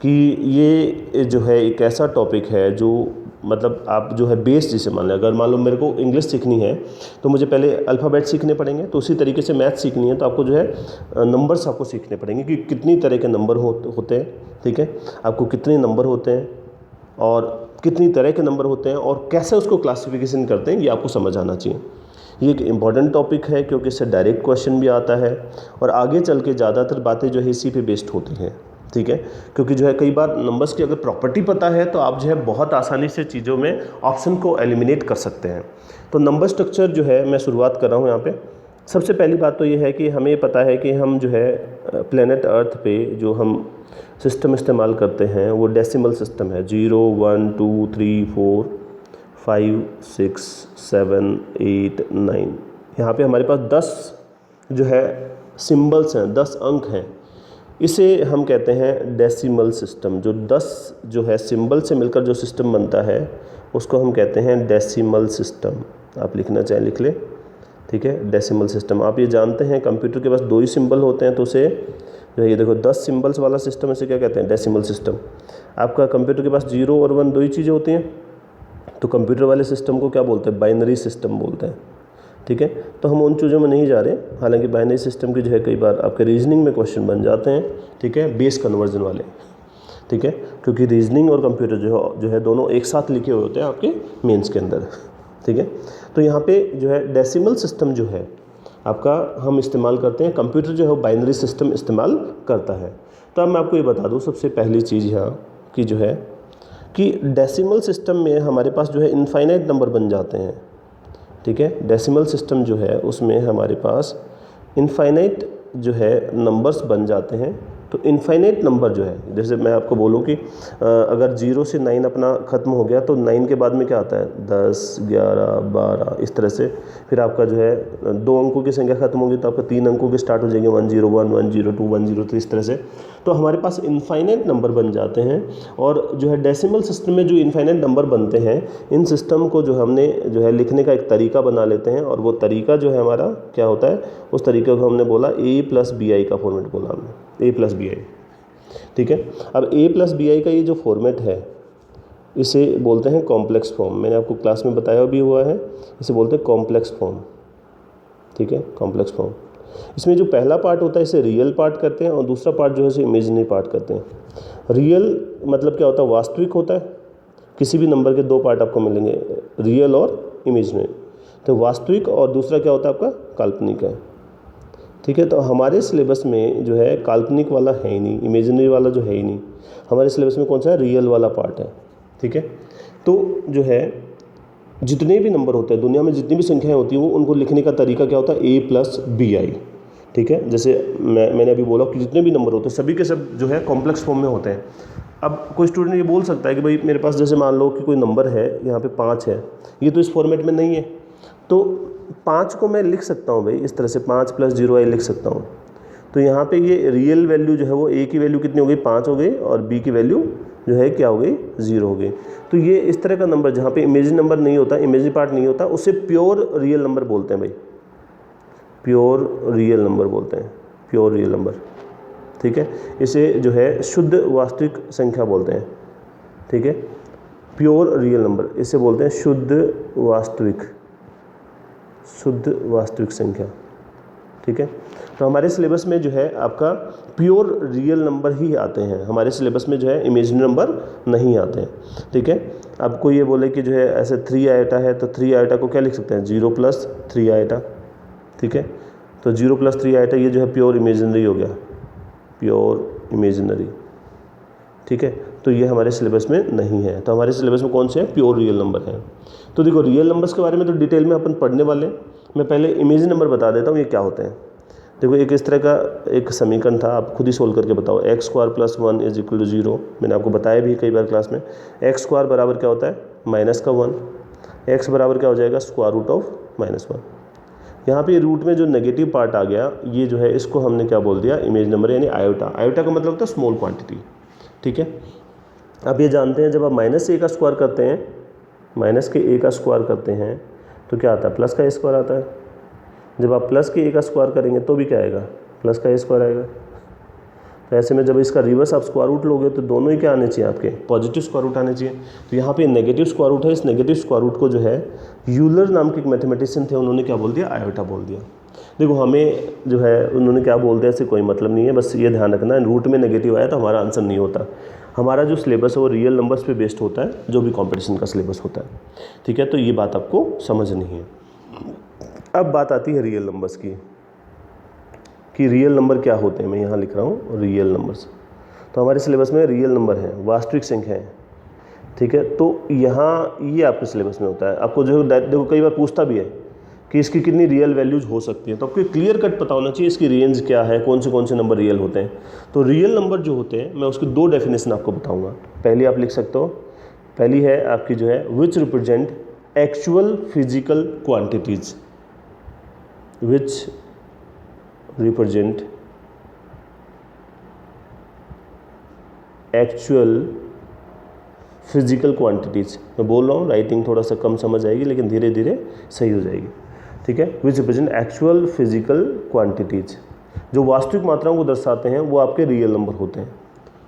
[SPEAKER 1] कि ये जो है एक ऐसा टॉपिक है जो मतलब आप जो है बेस जिसे मान लें, अगर मान लो मेरे को इंग्लिश सीखनी है तो मुझे पहले अल्फ़ाबेट सीखने पड़ेंगे, तो उसी तरीके से मैथ सीखनी है तो आपको जो है नंबर्स आपको सीखने पड़ेंगे कि कितनी तरह के नंबर होते हैं, ठीक है। आपको कितने नंबर होते हैं और कितनी तरह के नंबर होते हैं और कैसे उसको क्लासिफिकेशन करते हैं, ये आपको समझ आना चाहिए। ये एक इम्पॉर्टेंट टॉपिक है क्योंकि इससे डायरेक्ट क्वेश्चन भी आता है और आगे चल के ज़्यादातर बातें जो है इसी पे बेस्ड होती हैं, ठीक है। क्योंकि जो है कई बार नंबर्स की अगर प्रॉपर्टी पता है तो आप जो है बहुत आसानी से चीज़ों में ऑप्शन को एलिमिनेट कर सकते हैं। तो नंबर स्ट्रक्चर जो है मैं शुरुआत कर रहा हूँ यहाँ पे। सबसे पहली बात तो ये है कि हमें पता है कि हम जो है प्लेनेट अर्थ पे जो हम सिस्टम इस्तेमाल करते हैं वो डेसिमल सिस्टम है। 0 1 2 3 4 5 6 7 8 9, यहाँ पे हमारे पास 10 जो है सिंबल्स हैं, 10 अंक हैं। इसे हम कहते हैं डेसिमल सिस्टम। जो 10 जो है सिंबल से मिलकर जो सिस्टम बनता है उसको हम कहते हैं डेसिमल सिस्टम। आप लिखना चाहें लिख ले, ठीक है। डेसिमल सिस्टम आप ये जानते हैं कंप्यूटर के पास 2 ही सिंबल होते हैं, तो उसे जो है ये देखो 10 सिंबल्स वाला सिस्टम, इसे क्या कहते हैं, डेसिमल सिस्टम। आपका कंप्यूटर के पास 0 और 1 2 ही चीज़ें होती हैं, तो कंप्यूटर वाले सिस्टम को क्या बोलते हैं, बाइनरी सिस्टम बोलते हैं, ठीक है। तो हम उन चीज़ों में नहीं जा रहे, हालांकि बाइनरी सिस्टम की जो है कई बार आपके रीजनिंग में क्वेश्चन बन जाते हैं, ठीक है, बेस कन्वर्जन वाले, ठीक है। क्योंकि रीजनिंग और कंप्यूटर जो है दोनों एक साथ लिखे हुए होते हैं आपके मेंस के अंदर, ठीक है। तो यहाँ पे जो है डेसिमल सिस्टम जो है आपका हम इस्तेमाल करते हैं, कंप्यूटर जो है बाइनरी सिस्टम इस्तेमाल करता है। तो अब मैं आपको ये बता दूँ सबसे पहली चीज़ यहाँ कि जो है कि डेसिमल सिस्टम में हमारे पास जो है इनफाइनाइट नंबर बन जाते हैं, ठीक है। डेसिमल सिस्टम जो है उसमें हमारे पास इनफाइनाइट जो है नंबर्स बन जाते हैं। तो इनफाइनाइट नंबर जो है, जैसे मैं आपको बोलूँ कि अगर 0 से 9 अपना ख़त्म हो गया तो 9 के बाद में क्या आता है, 10 11 12 इस तरह से। फिर आपका जो है 2 अंकों की संख्या ख़त्म होगी तो आपका 3 अंकों के स्टार्ट हो जाएंगे, 101 102 103 इस तरह से। तो हमारे पास इनफाइनाइट नंबर बन जाते हैं। और जो है डेसिमल सिस्टम में जो इनफाइनाइट नंबर बनते हैं, इन सिस्टम को जो हमने जो है लिखने का एक तरीका बना लेते हैं, और वो तरीका जो है हमारा क्या होता है, उस तरीके को हमने बोला a+bi का फॉर्मेट बोला हमने, a+bi, ठीक है। अब a+bi का ये जो फॉर्मेट है इसे बोलते हैं कॉम्प्लेक्स फॉर्म। मैंने आपको क्लास में बताया भी हुआ है, इसे बोलते हैं कॉम्प्लेक्स फॉर्म, ठीक है, कॉम्प्लेक्स फॉर्म। इसमें जो पहला पार्ट होता है इसे रियल पार्ट कहते हैं और दूसरा पार्ट जो है इसे इमेजिनरी पार्ट कहते हैं। रियल मतलब क्या होता है, वास्तविक होता है। किसी भी नंबर के 2 पार्ट आपको मिलेंगे, रियल और इमेजिनरी। तो वास्तविक और दूसरा क्या होता है आपका, काल्पनिक है, ठीक है। तो हमारे सिलेबस में जो है काल्पनिक वाला है ही नहीं, इमेजिनरी वाला जो है ही नहीं। हमारे सिलेबस में कौन सा है, रियल वाला पार्ट है, ठीक है। तो जो है जितने भी नंबर होते हैं दुनिया में, जितनी भी संख्याएं होती हैं, वो उनको लिखने का तरीका क्या होता है, a+bi, ठीक है। जैसे मैंने अभी बोला कि जितने भी नंबर होते हैं सभी के सब जो है कॉम्प्लेक्स फॉर्म में होते हैं। अब कोई स्टूडेंट ये बोल सकता है कि भाई मेरे पास जैसे मान लो कि कोई नंबर है यहाँ पे 5 है, ये तो इस फॉर्मेट में नहीं है, तो 5 को मैं लिख सकता हूँ भाई इस तरह से, 5 + 0i लिख सकता हूँ। तो यहाँ पे ये रियल वैल्यू जो है वो a की वैल्यू कितनी हो गई, 5 हो गई, और b की वैल्यू जो है क्या हो गई, 0 हो गई। तो ये इस तरह का नंबर जहाँ पे इमेजिनरी नंबर नहीं होता, इमेजिनरी पार्ट नहीं होता, उसे प्योर रियल नंबर बोलते हैं भाई, प्योर रियल नंबर बोलते हैं, प्योर रियल नंबर, ठीक है। इसे जो है शुद्ध वास्तविक संख्या बोलते हैं, ठीक है। प्योर रियल नंबर इसे बोलते हैं शुद्ध वास्तविक संख्या, ठीक है। तो हमारे सिलेबस में जो है आपका प्योर रियल नंबर ही आते हैं, हमारे सिलेबस में जो है इमेजिनरी नंबर नहीं आते हैं, ठीक है। आपको ये बोले कि जो है ऐसे 3 आइटा है तो 3 आइटा को क्या लिख सकते हैं, 0 + 3 आइटा, ठीक है। तो 0 + 3 आइटा ये जो है प्योर इमेजिनरी हो गया, प्योर इमेजिनरी, ठीक है। तो ये हमारे सिलेबस में नहीं है। तो हमारे सिलेबस में कौन से हैं, प्योर रियल नंबर हैं। तो देखो रियल नंबर्स के बारे में तो डिटेल में अपन पढ़ने वाले हैं, मैं पहले इमेजिनरी नंबर बता देता हूँ ये क्या होते हैं। देखो एक इस तरह का एक समीकरण था, आप खुद ही सोल्व करके बताओ, x² + 1 = 0। मैंने आपको बताया भी कई बार क्लास में, x² बराबर क्या होता है, माइनस का 1, x बराबर क्या हो जाएगा स्क्वायर रूट ऑफ -1। यहाँ पे रूट में जो नेगेटिव पार्ट आ गया ये जो है इसको हमने क्या बोल दिया इमेज नंबर यानी आयोटा। आयोटा का मतलब होता है स्मॉल क्वांटिटी, ठीक है। अब ये जानते हैं जब आप माइनस a का स्क्वायर करते हैं, माइनस के a का स्क्वायर करते हैं तो क्या आता है प्लस का a स्क्वायर आता है। जब आप प्लस के a का स्क्वायर करेंगे तो भी क्या आएगा प्लस का a स्क्वायर आएगा। तो ऐसे में जब इसका रिवर्स आप स्क्वायर रूट लोगे तो दोनों ही क्या आने चाहिए आपके पॉजिटिव स्क्वायर रूट आने चाहिए। तो यहाँ पे नेगेटिव स्क्वायर रूट है, इस नेगेटिव स्क्वायर रूट को जो है यूलर नाम के एक मैथमेटिशियन थे उन्होंने क्या बोल दिया आयोटा बोल दिया। देखो हमें जो है उन्होंने क्या बोल दिया इससे कोई मतलब नहीं है, बस ये ध्यान रखना रूट में नेगेटिव आया तो हमारा आंसर नहीं होता। हमारा जो सिलेबस है वो रियल नंबर्स पे बेस्ड होता है, जो भी कंपटीशन का सिलेबस होता है, ठीक है। तो ये बात आपको समझनी है। अब बात आती है रियल नंबर्स की कि रियल नंबर क्या होते हैं। मैं यहाँ लिख रहा हूँ रियल नंबर्स। तो हमारे सिलेबस में रियल नंबर है, वास्तविक संख्या है, ठीक है। तो यहाँ ये आपके सिलेबस में होता है। आपको जो देखो कई बार पूछता भी है कि इसकी कितनी रियल वैल्यूज हो सकती है, तो आपको क्लियर कट पता होना चाहिए इसकी रेंज क्या है, कौन से नंबर रियल होते हैं। तो रियल नंबर जो होते हैं मैं उसकी 2 डेफिनेशन आपको बताऊँगा। पहली आप लिख सकते हो, पहली है आपकी जो है which represent actual physical quantities, which represent actual physical quantities. मैं बोल रहा हूँ राइटिंग थोड़ा सा कम समझ आएगी लेकिन धीरे धीरे सही हो जाएगी, ठीक है। Which represent actual physical quantities, जो वास्तविक मात्राओं को दर्शाते हैं वो आपके रियल नंबर होते हैं,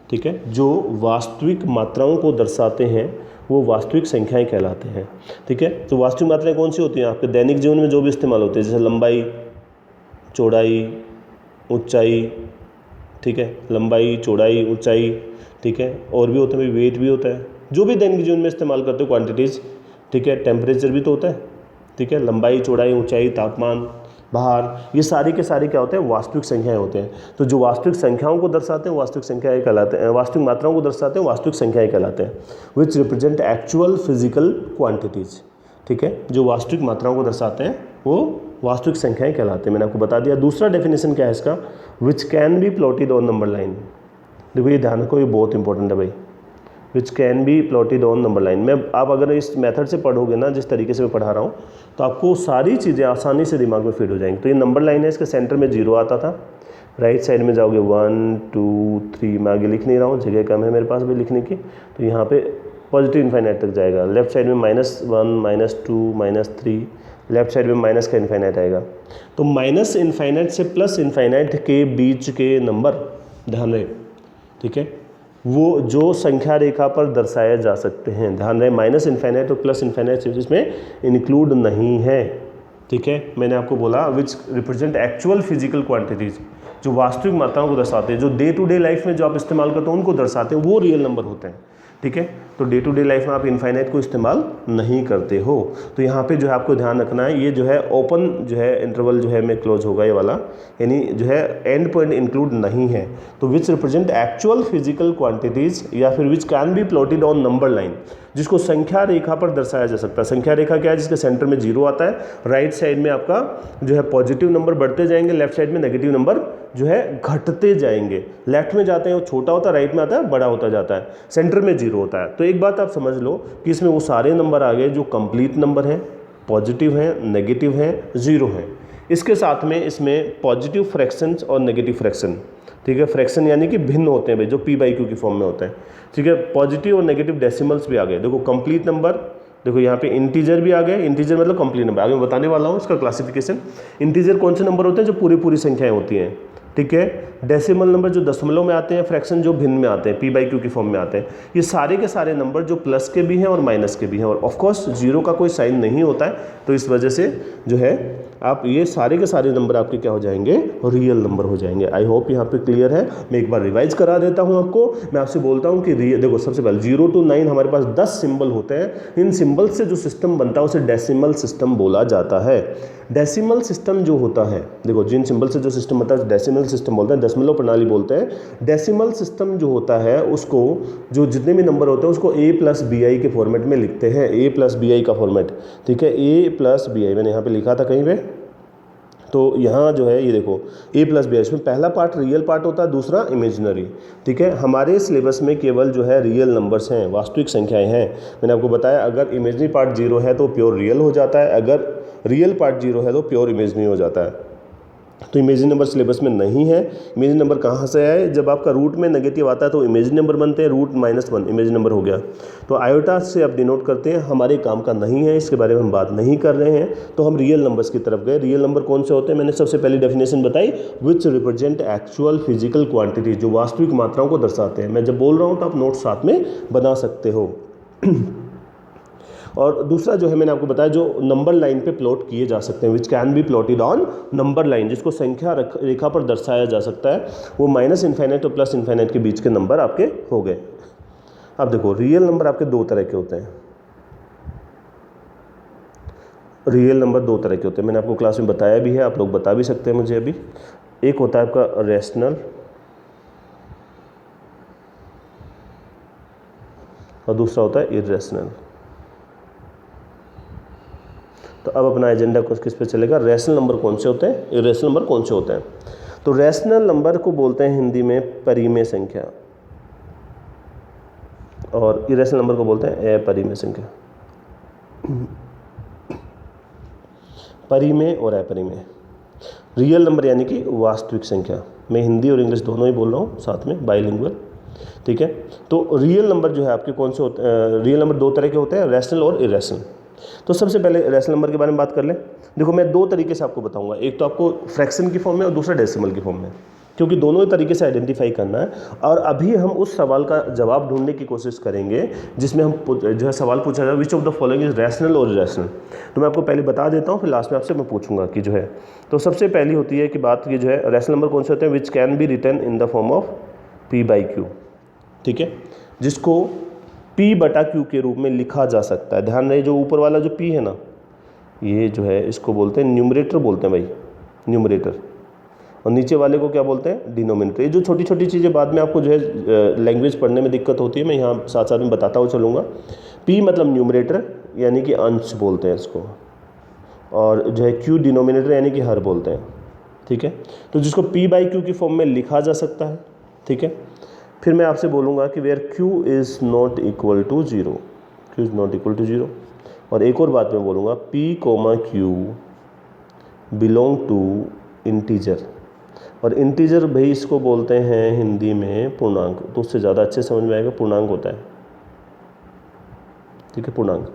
[SPEAKER 1] ठीक है। जो वास्तविक मात्राओं को दर्शाते हैं वो वास्तविक संख्याएं कहलाते हैं, ठीक है। तो वास्तविक मात्राएं कौन सी होती हैं आपके दैनिक जीवन में जो भी इस्तेमाल होते हैं, जैसे लंबाई, चौड़ाई, ऊंचाई, ठीक है, लंबाई, चौड़ाई, ऊंचाई, ठीक है। और भी होता है, वेट भी होता है, जो भी दैनिक जीवन में इस्तेमाल करते हो क्वांटिटीज़, ठीक है। टेम्परेचर भी तो होता है, ठीक है। लंबाई, चौड़ाई, ऊंचाई, तापमान, बाहर, ये सारी के सारे क्या होते हैं वास्तविक संख्याएं होते हैं। तो जो वास्तविक संख्याओं को दर्शाते हैं वास्तविक संख्याएं कहलाते हैं, वास्तविक मात्राओं को दर्शाते हैं वास्तविक संख्याएं कहलाते हैं। Which represent actual physical quantities, ठीक है। जो वास्तविक मात्राओं को दर्शाते हैं वो वास्तविक संख्याएं कहलाते हैं, मैंने आपको बता दिया। दूसरा डेफिनेशन क्या है इसका, विच can B plotted on number line. देखो ये ध्यान रखो, ये बहुत इंपॉर्टेंट है भाई, विच can B plotted on number line. मैं आप अगर इस मेथड से पढ़ोगे ना जिस तरीके से मैं पढ़ा रहा हूँ तो आपको सारी चीज़ें आसानी से दिमाग में फिट हो जाएंगी। तो ये नंबर लाइन है, इसके सेंटर में 0 आता था, राइट साइड में जाओगे 1 2 3, मैं आगे लिख नहीं रहा हूँ, जगह कम है मेरे पास भी लिखने की, तो यहाँ पे पॉजिटिव इन्फाइनाइट तक जाएगा। लेफ्ट साइड में -1 -2 -3, लेफ्ट साइड में माइनस का इन्फाइनाइट आएगा। तो माइनस इन्फाइनाइट से प्लस इन्फाइनाइट के बीच के नंबर ध्यान रहे, ठीक है, वो जो संख्या रेखा पर दर्शाए जा सकते हैं। ध्यान रहे माइनस इन्फाइनाइट और प्लस इन्फाइनाइट इसमें इंक्लूड नहीं है, ठीक है। मैंने आपको बोला which represent actual physical quantities, जो वास्तविक मात्राओं को दर्शाते हैं, जो डे टू डे लाइफ में जो आप इस्तेमाल करते हो उनको दर्शाते हैं, वो रियल नंबर होते हैं, ठीक है। तो डे टू डे लाइफ में आप इनफाइनाइट को इस्तेमाल नहीं करते हो। तो यहाँ पे जो है आपको ध्यान रखना है, ये जो है ओपन जो है इंटरवल जो है में क्लोज होगा ये वाला, यानी जो है एंड पॉइंट इंक्लूड नहीं है। तो which represent actual physical quantities या फिर विच can B plotted on number line, जिसको संख्या रेखा पर दर्शाया जा सकता है। संख्या रेखा क्या है, जिसके सेंटर में 0 आता है, राइट साइड में आपका जो है पॉजिटिव नंबर बढ़ते जाएंगे, लेफ्ट साइड में नेगेटिव नंबर जो है घटते जाएंगे। लेफ्ट में जाते हैं वो छोटा होता है, राइट में आता है बड़ा होता जाता है, सेंटर में 0 होता है। तो एक बात आप समझ लो कि इसमें वो सारे नंबर आ गए जो कंप्लीट नंबर हैं, पॉजिटिव हैं, नेगेटिव हैं, 0 हैं। इसके साथ में इसमें पॉजिटिव फ्रैक्शंस और नेगेटिव फ्रैक्शन, ठीक है। फ्रैक्शन यानी कि भिन्न होते हैं भाई, जो p/q की फॉर्म में होते हैं, ठीक है। पॉजिटिव और नेगेटिव डेसिमल्स भी आ गए। देखो कंप्लीट नंबर, देखो यहाँ पे इंटीजर भी आ गए, इंटीजर मतलब कंप्लीट नंबर। आगे मैं बताने वाला हूँ इसका क्लासिफिकेशन। इंटीजर कौन से नंबर होते हैं, जो पूरी संख्याएं होती हैं, ठीक है। डेसिमल नंबर जो दशमलव में आते हैं, फ्रैक्शन जो भिन्न में आते हैं, p/q की फॉर्म में आते हैं। ये सारे के सारे नंबर जो प्लस के भी हैं और माइनस के भी हैं, और ऑफकोर्स 0 का कोई साइन नहीं होता है, तो इस वजह से जो है आप ये सारे के सारे नंबर आपके क्या हो जाएंगे, रियल नंबर हो जाएंगे। आई होप यहाँ पे क्लियर है। मैं एक बार रिवाइज करा देता हूँ आपको। मैं आपसे बोलता हूँ कि देखो सबसे पहले 0 to 9 हमारे पास 10 सिंबल होते हैं। इन सिंबल से जो सिस्टम बनता है उसे डेसिमल सिस्टम बोला जाता है। डेसिमल सिस्टम जो होता है, देखो जिन सिंबल से जो सिस्टम बनता है डेसिमल सिस्टम बोलते हैं, दशमलव प्रणाली बोलते हैं। डेसिमल सिस्टम जो होता है उसको, जो जितने भी नंबर होते हैं उसको a+bi के फॉर्मेट में लिखते हैं, a+bi का फॉर्मेट, ठीक है। a+bi मैंने यहाँ पे लिखा था कहीं पे, तो यहाँ जो है ये देखो a प्लस बी, इसमें पहला पार्ट रियल पार्ट होता है, दूसरा इमेजिनरी। ठीक है, हमारे सिलेबस में केवल जो है रियल नंबर्स हैं, वास्तविक संख्याएं हैं। मैंने आपको बताया अगर इमेजिनरी पार्ट 0 है तो प्योर रियल हो जाता है, अगर रियल पार्ट 0 है तो प्योर इमेजिनरी हो जाता है। तो इमेजिनरी नंबर सिलेबस में नहीं है। इमेजिनरी नंबर कहाँ से आए, जब आपका रूट में नेगेटिव आता है तो इमेजिनरी नंबर बनते हैं, रूट -1 इमेजिनरी नंबर हो गया। तो आयोटा से आप डिनोट करते हैं, हमारे काम का नहीं है, इसके बारे में हम बात नहीं कर रहे हैं। तो हम रियल नंबर्स की तरफ गए। रियल नंबर कौन से होते हैं, मैंने सबसे पहली डेफिनेशन बताई, which represent actual physical quantity, जो वास्तविक मात्राओं को दर्शाते हैं। मैं जब बोल रहा हूँ तो आप नोट साथ में बना सकते हो। और दूसरा जो है मैंने आपको बताया जो नंबर लाइन पे प्लॉट किए जा सकते हैं, which can B plotted on number line, जिसको संख्या रेखा पर दर्शाया जा सकता है। वो -∞ और +∞ के बीच के नंबर आपके हो गए। अब देखो रियल नंबर आपके दो तरह के होते हैं। रियल नंबर दो तरह के होते हैं, मैंने आपको क्लास में बताया भी है, आप लोग बता भी सकते हैं मुझे अभी। एक होता है आपका रेशनल और दूसरा होता है इर्रेशनल। तो अब अपना एजेंडा कुछ किस पे चलेगा, रैशनल नंबर कौन से होते हैं, इरेशनल नंबर कौन से होते हैं। तो रैशनल नंबर को बोलते हैं हिंदी में परिमेय संख्या और इरेशनल नंबर को बोलते हैं अपरिमेय संख्या। परिमेय और अपरिमेय, रियल नंबर यानी कि वास्तविक संख्या। मैं हिंदी और इंग्लिश दोनों ही बोल रहा हूँ साथ में, बाइलिंगुअल। ठीक है, तो रियल नंबर जो है आपके कौन से होते हैं, रियल नंबर दो तरह के होते हैं, रैशनल और इरेशनल। तो सबसे पहले रैशनल नंबर के बारे में बात कर लें। देखो मैं दो तरीके से आपको बताऊंगा, एक तो आपको फ्रैक्शन की फॉर्म में और दूसरा डेसिमल की फॉर्म में, क्योंकि दोनों ही तरीके से आइडेंटिफाई करना है। और अभी हम उस सवाल का जवाब ढूंढने की कोशिश करेंगे जिसमें हम जो है सवाल पूछा जाए, which of the following is rational और इरेशनल। तो मैं आपको पहले बता देता हूँ, फिर लास्ट में आपसे मैं पूछूंगा कि जो है। तो सबसे पहली होती है कि बात की जो है रैशनल नंबर कौन से होते हैं, which can be written in the form of p/q। ठीक है, जिसको p/q के रूप में लिखा जा सकता है। ध्यान रहे जो ऊपर वाला जो p है ना, ये जो है इसको बोलते हैं न्यूमरेटर, बोलते हैं भाई न्यूमरेटर, और नीचे वाले को क्या बोलते हैं, डिनोमिनेटर। ये जो छोटी छोटी चीज़ें बाद में आपको जो है लैंग्वेज पढ़ने में दिक्कत होती है, मैं यहाँ साथ साथ में बताता हुआ चलूँगा। p मतलब न्यूमरेटर यानी कि अंश बोलते हैं इसको, और जो है q डिनोमिनेटर यानी कि हर बोलते हैं। ठीक है, तो जिसको p/q की फॉर्म में लिखा जा सकता है। ठीक है, फिर मैं आपसे बोलूँगा कि where q is not equal to 0, q is not equal to 0। और एक और बात मैं बोलूँगा, p, q belong to integer. और इंटीजर भाई इसको बोलते हैं हिंदी में पूर्णांक, तो उससे ज़्यादा अच्छे समझ में आएगा, पूर्णांक होता है। ठीक है, पूर्णांक।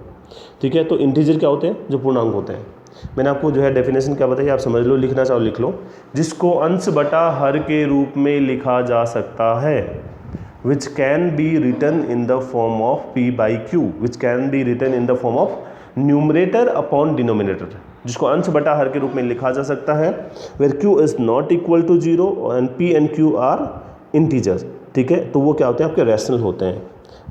[SPEAKER 1] ठीक है, तो इंटीजर क्या होते हैं, जो पूर्णांक होते हैं। मैंने आपको जो है डेफिनेशन क्या बताई, आप समझ लो, लिखना चाहो लिख लो। जिसको अंश बटा हर के रूप में लिखा जा सकता है, which can be written in the form of p/q, which can be written in the form of numerator upon denominator, जिसको अंश बटा हर के रूप में लिखा जा सकता है, where q is not equal to 0 and p and q are integers। ठीक है, तो वो क्या होते हैं, आपके रैशनल होते हैं।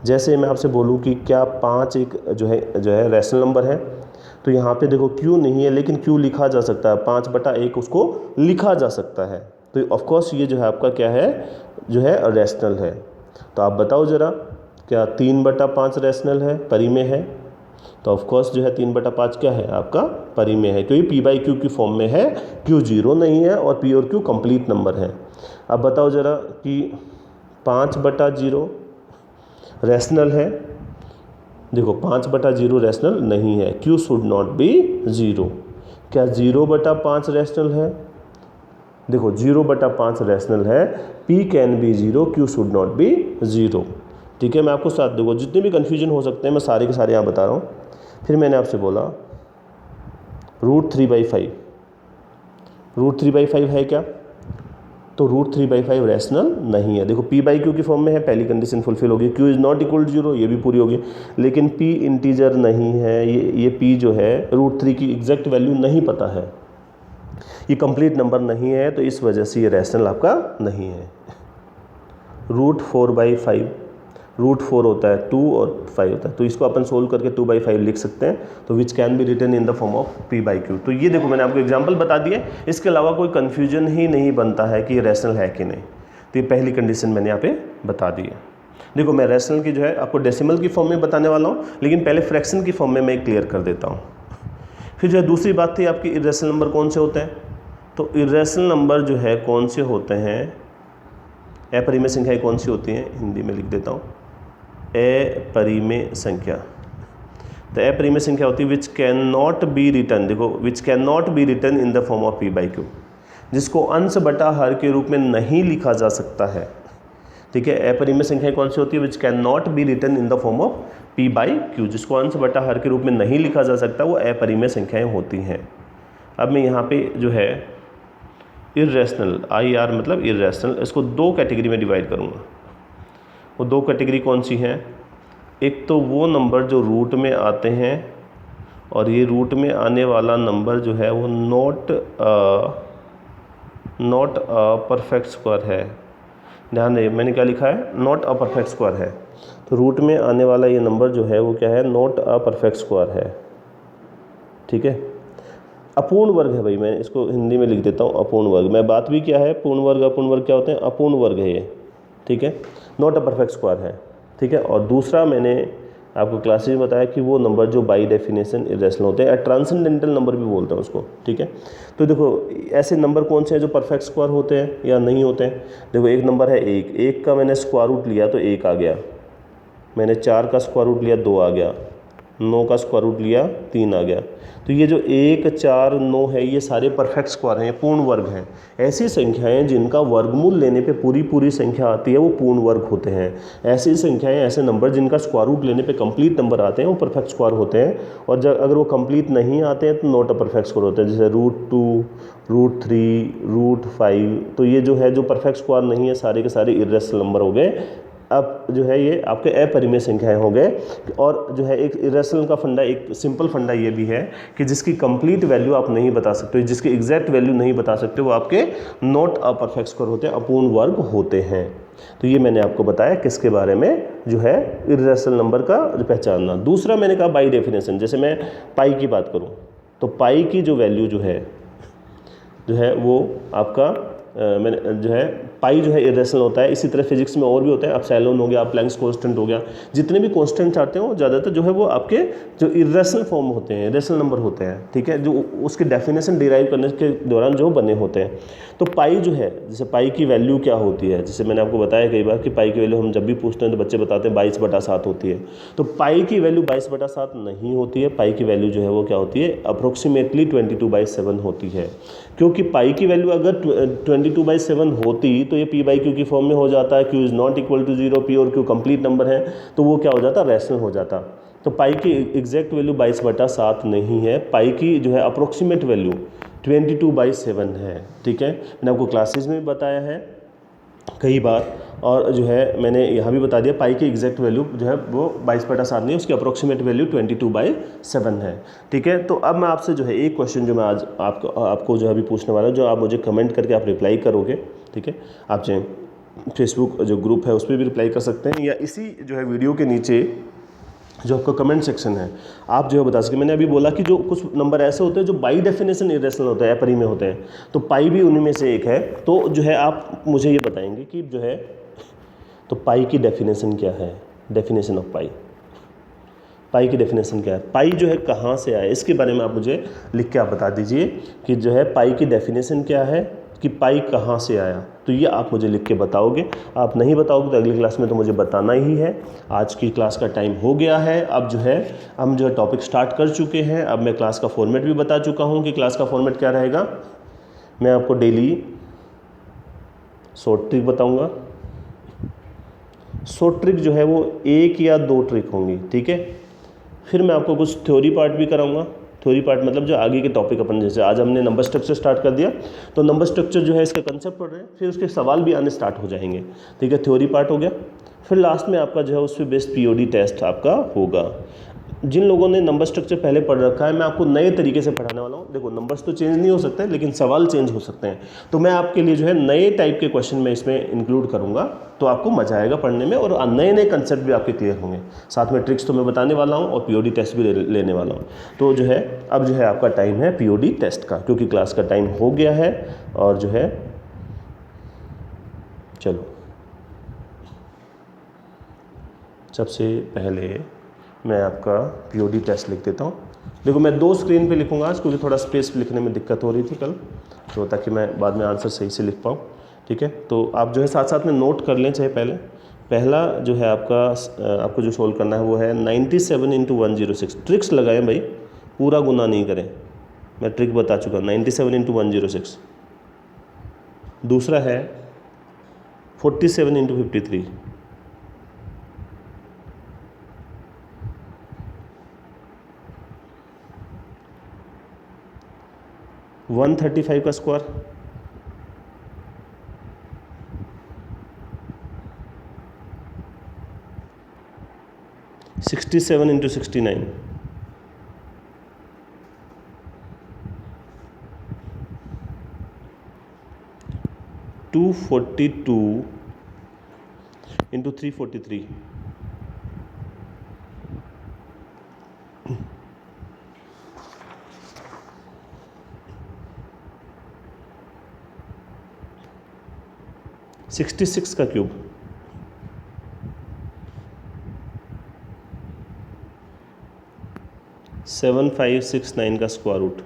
[SPEAKER 1] जैसे मैं आपसे बोलूँ कि क्या 5 एक जो है रैशनल नंबर है, तो यहाँ पे देखो q नहीं है लेकिन q लिखा जा सकता है, 5/1 उसको लिखा जा सकता है। तो ऑफकोर्स ये जो है आपका क्या है, जो है रैशनल है। तो आप बताओ ज़रा, क्या 3/5 रैशनल है, परिमेय है? तो ऑफकोर्स जो है 3/5 क्या है आपका, परिमेय है, क्योंकि p/q की फॉर्म में है, q 0 नहीं है और p और q कंप्लीट नंबर है। अब बताओ ज़रा कि 5/0 रैशनल है? देखो 5/0 रैशनल नहीं है, q शुड नॉट बी 0। क्या 0/5 रैशनल है? देखो 0/5 रैशनल है, p can be 0, q should not be 0। ठीक है, मैं आपको साथ देखो जितने भी कन्फ्यूजन हो सकते हैं मैं सारे के सारे यहाँ बता रहा हूँ। फिर मैंने आपसे बोला √3/5, √3/5 है क्या? तो √3/5 रैशनल नहीं है। देखो p/q की फॉर्म में है, पहली कंडीशन फुलफिल होगी, q is not equal to 0, ये भी पूरी होगी। लेकिन p इंटीजर नहीं है, ये p जो है √3 की एग्जैक्ट वैल्यू नहीं पता है, ये कंप्लीट नंबर नहीं है, तो इस वजह से ये रैशनल आपका नहीं है। √4/5, √4 होता है 2 और 5 होता है, तो इसको अपन सोल्व करके 2/5 लिख सकते हैं। तो which can be written in the form of p/q। तो ये देखो मैंने आपको एग्जांपल बता दिए, इसके अलावा कोई कन्फ्यूजन ही नहीं बनता है कि ये रैशनल है कि नहीं। तो ये पहली कंडीशन मैंने यहाँ पे बता दी है। देखो मैं रैशनल की जो है आपको डेसिमल की फॉर्म में बताने वाला हूँ, लेकिन पहले फ्रैक्शन की फॉर्म में मैं क्लियर कर देता हूँ। फिर जो है दूसरी बात थी आपकी, इरेशनल नंबर कौन से होते हैं? तो इरेशनल नंबर जो है कौन से होते हैं, अपरिमेय संख्याएं कौन सी होती हैं, हिंदी में लिख देता हूँ, अपरिमेय संख्या। तो अपरिमेय संख्या होती है which can not be written, देखो which can not be written in the form of p by q, जिसको अंश बटा हर के रूप में नहीं लिखा जा सकता है। ठीक है, अपरिमेय संख्या कौन सी होती है, which can not be written in the form of p by q, जिसको अंश बटा हर के रूप में नहीं लिखा जा सकता, वो अपरिमेय संख्याएं होती हैं। अब मैं यहाँ पे जो है इर्रेशनल, आई आर मतलब इर्रेशनल, इसको दो कैटेगरी में डिवाइड करूँगा। वो दो कैटेगरी कौन सी हैं, एक तो वो नंबर जो रूट में आते हैं, और ये रूट में आने वाला नंबर जो है वो नॉट अ परफेक्ट स्क्वायर है। ध्यान रहिए मैंने क्या लिखा है, नॉट अ परफेक्ट स्क्वायर है। तो रूट में आने वाला ये नंबर जो है वो क्या है, नॉट अ परफेक्ट स्क्वायर है। ठीक है, अपूर्ण वर्ग है भाई, मैं इसको हिंदी में लिख देता हूँ अपूर्ण वर्ग। मैं बात भी क्या है, पूर्ण वर्ग अपूर्ण वर्ग क्या होते हैं, अपूर्ण वर्ग है ये। ठीक है, नॉट अ परफेक्ट स्क्वायर है। ठीक है, और दूसरा मैंने आपको क्लासेस में बताया कि वो नंबर जो बाई डेफिनेशन इरेशनल होते हैं, ट्रांसेंडेंटल नंबर भी बोलते हैं उसको। ठीक है, तो देखो ऐसे नंबर कौन से हैं जो परफेक्ट स्क्वायर होते हैं या नहीं होते हैं। देखो एक नंबर है एक का मैंने स्क्वायर रूट लिया तो 1 आ गया, मैंने 4 का स्क्वायर रूट लिया 2 आ गया, 9 का स्क्वायर रूट लिया 3 आ गया। तो ये जो 1, 4, 9 है ये सारे परफेक्ट स्क्वायर हैं, ये पूर्ण वर्ग हैं। ऐसी संख्याएं जिनका वर्गमूल लेने पे पूरी संख्या आती है वो पूर्ण वर्ग होते हैं। ऐसी संख्याएं, ऐसे नंबर जिनका स्क्वायर रूट लेने पे कंप्लीट नंबर आते हैं वो परफेक्ट स्क्वायर होते हैं। और जब अगर वो कंप्लीट नहीं आते हैं तो नॉट अ परफेक्ट स्क्वायर होते हैं, जैसे √2, √3, √5। तो ये जो है जो परफेक्ट स्क्वायर नहीं है सारे के सारे इर्रेशनल नंबर हो गए। अब जो है ये आपके अपरिमेय संख्याएं हो गए। और जो है एक इरेशनल का फंडा, एक सिंपल फंडा ये भी है कि जिसकी कंप्लीट वैल्यू आप नहीं बता सकते, जिसकी एग्जैक्ट वैल्यू नहीं बता सकते, वो आपके नॉट अ परफेक्ट स्क्वायर होते हैं, अपूर्ण वर्ग होते हैं। तो ये मैंने आपको बताया किसके बारे में, जो है इरेशनल नंबर का पहचानना। दूसरा मैंने कहा बाई डेफिनेशन, जैसे मैं पाई की बात करूँ तो पाई की जो वैल्यू जो है वो आपका मैंने जो है पाई जो है इरेशनल होता है। इसी तरह फिजिक्स में और भी होता है, एप्सिलॉन हो गया, प्लैंक्स कांस्टेंट हो गया, जितने भी कांस्टेंट्स आते हैं वो ज़्यादातर जो है वो आपके जो इरेशनल फॉर्म होते हैं, इरेशनल नंबर होते हैं। ठीक है, जो उसके डेफिनेशन डिराइव करने के दौरान जो बने होते हैं। तो पाई जो है, जैसे पाई की वैल्यू क्या होती है, जैसे मैंने आपको बताया कई बार कि पाई की वैल्यू हम जब भी पूछते हैं तो बच्चे बताते हैं 22/7 होती है। तो पाई की वैल्यू 22/7 नहीं होती है, पाई की वैल्यू जो है वो क्या होती है, अप्रोक्सीमेटली 22/7 होती है। क्योंकि पाई की वैल्यू अगर 22/7 होती तो ये पी बाई क्यू की फॉर्म में हो जाता है, q is not equal to 0, p और क्यू कंप्लीट नंबर है, तो वो क्या हो जाता, रैशनल हो जाता। तो पाई की एग्जैक्ट वैल्यू 22/7 नहीं है, पाई की जो है अप्रोक्सीमेट वैल्यू 22/7 है। ठीक है, मैंने आपको क्लासेस में भी बताया है कई बार, और जो है मैंने यहाँ भी बता दिया पाई की एग्जैक्ट वैल्यू जो है वो 22/7 नहीं, उसकी अप्रोक्सीमेट वैल्यू 22/7 है। ठीक है, तो अब मैं आपसे जो है एक क्वेश्चन जो मैं आज आपको जो है अभी पूछने वाला हूँ, जो आप मुझे कमेंट करके आप रिप्लाई करोगे। ठीक है, आप चाहे फेसबुक जो ग्रुप है उस पर भी रिप्लाई कर सकते हैं, या इसी जो है वीडियो के नीचे जो आपका कमेंट सेक्शन है आप जो है बता सकें। मैंने अभी बोला कि जो कुछ नंबर ऐसे होते हैं जो बाई डेफिनेशन इरेशनल होते हैं, अपरिमेय होते हैं, तो पाई भी उन्हीं में से एक है। तो जो है आप मुझे ये बताएंगे कि जो है तो पाई की डेफिनेशन क्या है, डेफिनेशन ऑफ पाई की डेफिनेशन क्या है, पाई जो है कहाँ से आया, इसके बारे में आप मुझे लिख के आप बता दीजिए कि जो है पाई की डेफिनेशन क्या है, कि पाई कहाँ से आया। तो ये आप मुझे लिख के बताओगे। आप नहीं बताओगे तो अगली क्लास में तो मुझे बताना ही है। आज की क्लास का टाइम हो गया है, अब जो है हम जो है टॉपिक स्टार्ट कर चुके हैं। अब मैं क्लास का फॉर्मेट भी बता चुका हूँ कि क्लास का फॉर्मेट क्या रहेगा। मैं आपको डेली शॉर्ट ट्रिक बताऊँगा। शॉर्ट ट्रिक जो है वो 1 या 2 ट्रिक होंगी। ठीक है, फिर मैं आपको कुछ थ्योरी पार्ट भी कराऊंगा। थ्योरी पार्ट मतलब जो आगे के टॉपिक अपन, जैसे आज हमने नंबर स्ट्रक्चर स्टार्ट कर दिया, तो नंबर स्ट्रक्चर जो है इसका कंसेप्ट पढ़ रहे हैं, फिर उसके सवाल भी आने स्टार्ट हो जाएंगे। ठीक है, थ्योरी पार्ट हो गया, फिर लास्ट में आपका जो है उस पर बेस्ड पीओडी टेस्ट आपका होगा। जिन लोगों ने नंबर स्ट्रक्चर पहले पढ़ रखा है, मैं आपको नए तरीके से पढ़ाने वाला हूँ। देखो नंबर्स तो चेंज नहीं हो सकते, लेकिन सवाल चेंज हो सकते हैं। तो मैं आपके लिए जो है नए टाइप के क्वेश्चन में इसमें इंक्लूड करूँगा, तो आपको मजा आएगा पढ़ने में, और नए नए कंसेप्ट भी आपके क्लियर होंगे। साथ में ट्रिक्स तो मैं बताने वाला हूँ, और पीओडी टेस्ट भी लेने वाला हूँ। तो जो है अब जो है आपका टाइम है पीओडी टेस्ट का, क्योंकि क्लास का टाइम हो गया है। और जो है चलो सबसे पहले मैं आपका पीओडी टेस्ट लिख देता हूँ। देखो मैं 2 स्क्रीन पे लिखूँगा आज, क्योंकि थोड़ा स्पेस लिखने में दिक्कत हो रही थी कल। तो ताकि मैं बाद में आंसर सही से लिख पाऊँ। ठीक है, तो आप जो है साथ साथ में नोट कर लें चाहे पहला जो है आपको जो सोल्व करना है वो है 97 इंटू 106। ट्रिक्स लगाएं भाई, पूरा गुना नहीं करें, मैं ट्रिक बता चुका 97 इंटू 106। दूसरा है 47 इंटू 53। वन 35 का स्क्वायर, 67 इंटू 69, 242 इंटू 343, 66 का क्यूब, 7569 का स्क्वायर रूट,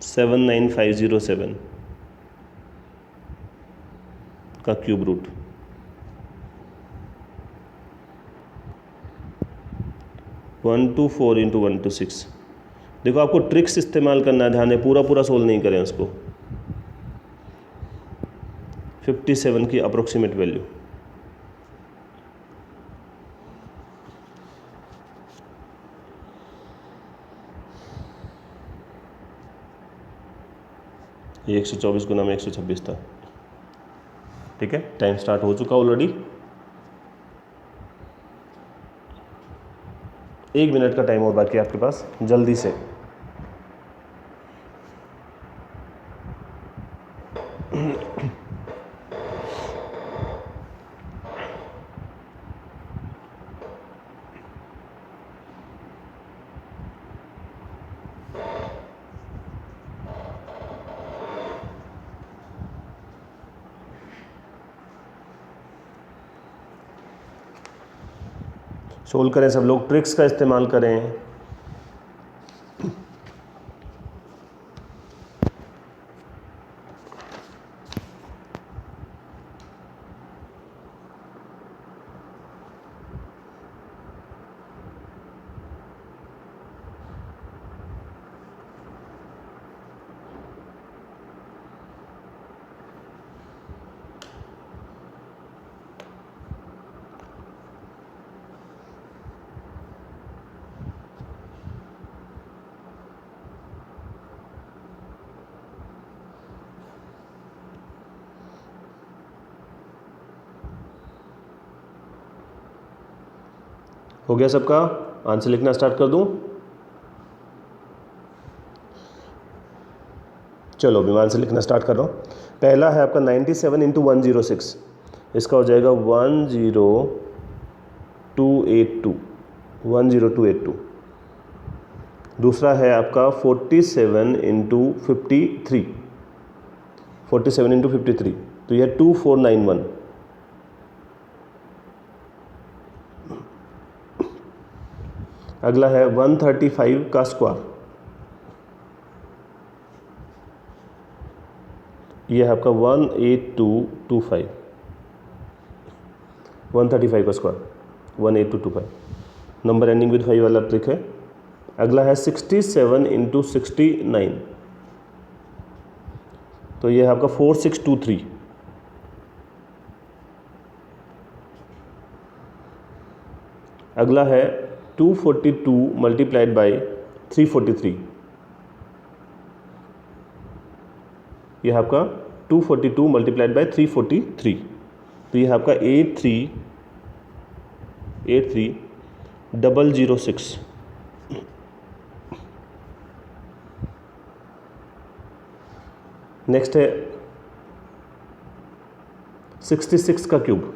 [SPEAKER 1] 79507 का क्यूब रूट, 124 इंटू 126। देखो आपको ट्रिक्स इस्तेमाल करना है, ध्यान है, पूरा सोल्व नहीं करें उसको। 57 की अप्रोक्सीमेट वैल्यू, ये 124 गुना में 126 था। ठीक है, टाइम स्टार्ट हो चुका ऑलरेडी। 1 मिनट का टाइम और बाकी है आपके पास, जल्दी से। सोल्व करें सब लोग, ट्रिक्स का इस्तेमाल करें। हो गया सबका? आंसर लिखना स्टार्ट कर दूं? चलो अभी मैं आंसर लिखना स्टार्ट कर रहा हूँ। पहला है आपका 97 इंटू 106, इसका हो जाएगा 10282। दूसरा है आपका 47 इंटू 53, 47 इंटू 53, तो यह 2491। अगला है 135 का स्क्वायर, यह है आपका 18225। 135 का स्क्वायर 18225, नंबर एंडिंग विद 5 वाला ट्रिक है। अगला है 67 इंटू 69, तो यह है आपका 4623। अगला है 242 मल्टीप्लाइड बाय 343, यह आपका 242 मल्टीप्लाइड बाय 343, तो यह आपका 83006। नेक्स्ट है 66 का क्यूब,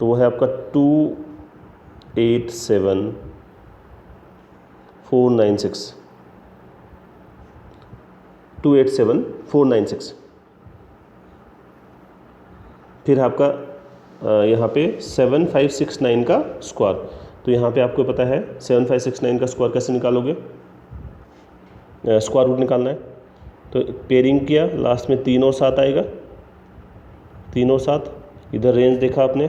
[SPEAKER 1] तो वो है आपका 287496, 287496। फिर आपका यहाँ पे 7569 का स्क्वायर, तो तो यहाँ पे आपको पता है 7569 का स्क्वायर कैसे निकालोगे, स्क्वायर रूट निकालना है। तो पेयरिंग किया, लास्ट में 3 और 7 आएगा, 3 और 7। इधर रेंज देखा आपने,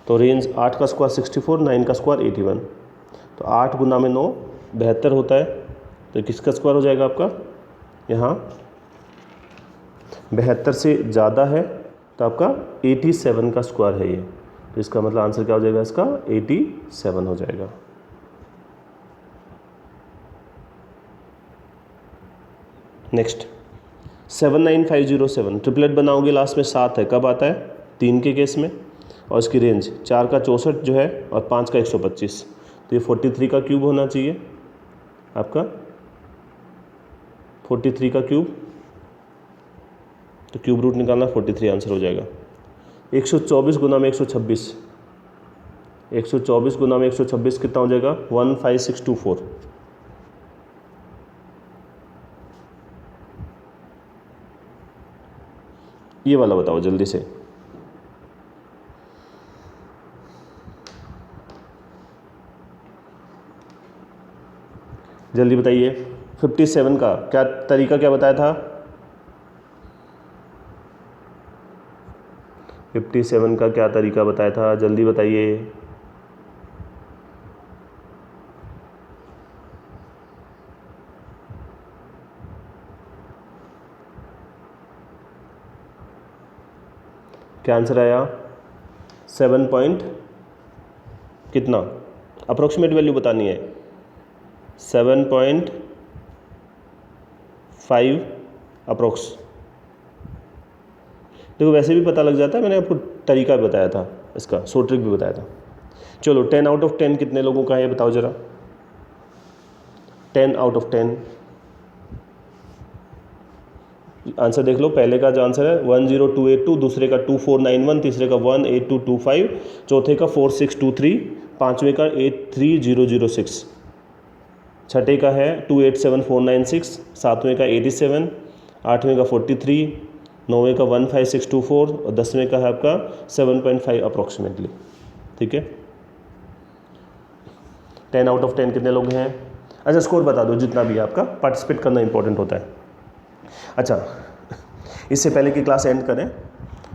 [SPEAKER 1] तो रेंज 8 का स्क्वायर 64, 9 का स्क्वायर 81। तो 8 गुना में 9 72 होता है। तो किसका स्क्वायर हो जाएगा आपका, यहाँ 72 से ज़्यादा है तो आपका 87 का स्क्वायर है ये। तो इसका मतलब आंसर क्या हो जाएगा, इसका 87 हो जाएगा। नेक्स्ट 79507, ट्रिपलेट बनाओगे, लास्ट में 7 है, कब आता है, 3 के केस में। और इसकी रेंज 4 का 64 जो है और 5 का 125। तो ये 43 का क्यूब होना चाहिए आपका, 43 का क्यूब। तो क्यूब रूट निकालना, 43 आंसर हो जाएगा। 124 गुना में 126, 124 गुना में 126 कितना हो जाएगा, 15624। ये वाला बताओ जल्दी से। जल्दी बताइए। 57 का क्या तरीका, क्या बताया था, 57 का क्या तरीका बताया था, जल्दी बताइए। क्या आंसर आया, 7 पॉइंट कितना, अप्रोक्सीमेट वैल्यू बतानी है, 7.5 अप्रोक्स। देखो वैसे भी पता लग जाता है, मैंने आपको तरीका भी बताया था इसका, सो ट्रिक भी बताया था। चलो 10 आउट ऑफ 10 कितने लोगों का है ये बताओ ज़रा, 10 आउट ऑफ 10। आंसर देख लो, पहले का जो आंसर है 10282, दूसरे का 2491, तीसरे का 18225, चौथे का 4623, पाँचवें का 83006, छठे का है 287496, सातवें का 87, आठवें का 43, नौवें का 15624 और 10वें का है आपका 7.5 अप्रॉक्सीमेटली। ठीक है, 10 आउट ऑफ 10 कितने लोग हैं। अच्छा स्कोर बता दो जितना भी है आपका, पार्टिसिपेट करना इंपॉर्टेंट होता है। अच्छा इससे पहले कि क्लास एंड करें,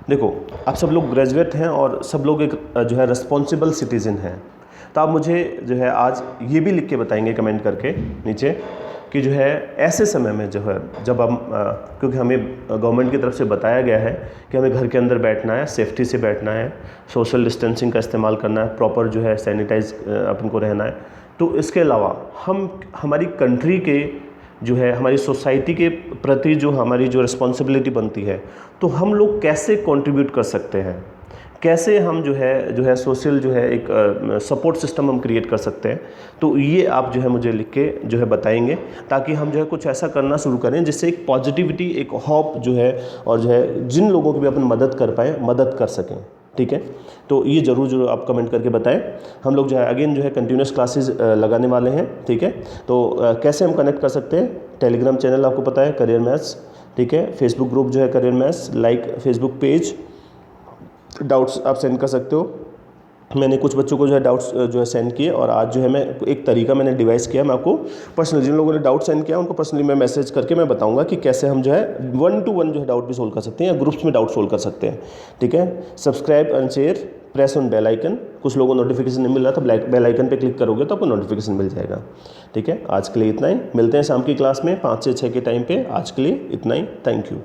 [SPEAKER 1] देखो आप सब लोग ग्रेजुएट हैं और सब लोग एक जो है रिस्पॉन्सिबल सिटीज़न हैं। तो आप मुझे जो है आज ये भी लिख के बताएंगे कमेंट करके नीचे कि जो है ऐसे समय में जो है जब हम क्योंकि हमें गवर्नमेंट की तरफ से बताया गया है कि हमें घर के अंदर बैठना है, सेफ्टी से बैठना है, सोशल डिस्टेंसिंग का इस्तेमाल करना है, प्रॉपर जो है सैनिटाइज अपन को रहना है। तो इसके अलावा हम हमारी कंट्री के जो है हमारी सोसाइटी के प्रति जो हमारी जो रिस्पॉन्सिबिलिटी बनती है, तो हम लोग कैसे कंट्रीब्यूट कर सकते हैं, कैसे हम जो है सोशल जो है एक सपोर्ट सिस्टम हम क्रिएट कर सकते हैं। तो ये आप जो है मुझे लिख के जो है बताएंगे, ताकि हम जो है कुछ ऐसा करना शुरू करें जिससे एक पॉजिटिविटी, एक होप जो है और जो है जिन लोगों की भी अपन मदद कर पाएँ, मदद कर सकें। ठीक है, तो ये ज़रूर आप कमेंट करके बताएं। हम लोग जो है अगेन जो है कंटिन्यूस क्लासेस लगाने वाले हैं। ठीक है, तो कैसे हम कनेक्ट कर सकते हैं, टेलीग्राम चैनल आपको पता है करियर मैथ्स, ठीक है, फेसबुक ग्रुप जो है career maths, like Facebook page, doubts आप सेंड कर सकते हो। मैंने कुछ बच्चों को जो है डाउट्स जो है सेंड किए, और आज जो है मैं एक तरीका मैंने डिवाइस किया, मैं आपको पर्सनली जिन लोगों ने डाउट सेंड किया उनको पर्सनली मैं मैसेज करके मैं बताऊंगा कि कैसे हम जो है 1-to-1 जो है डाउट भी सोल्व कर सकते हैं या ग्रुप्स में डाउट सोल्व कर सकते हैं। ठीक है, subscribe and share, press on bell icon. कुछ लोगों को नोटिफिकेशन नहीं मिल रहा था, बेल आइकन पे क्लिक करोगे तो आपको नोटिफिकेशन मिल जाएगा। ठीक है, आज के लिए इतना ही, मिलते हैं शाम की क्लास में 5 से 6 के टाइम पे। आज के लिए इतना ही, थैंक यू।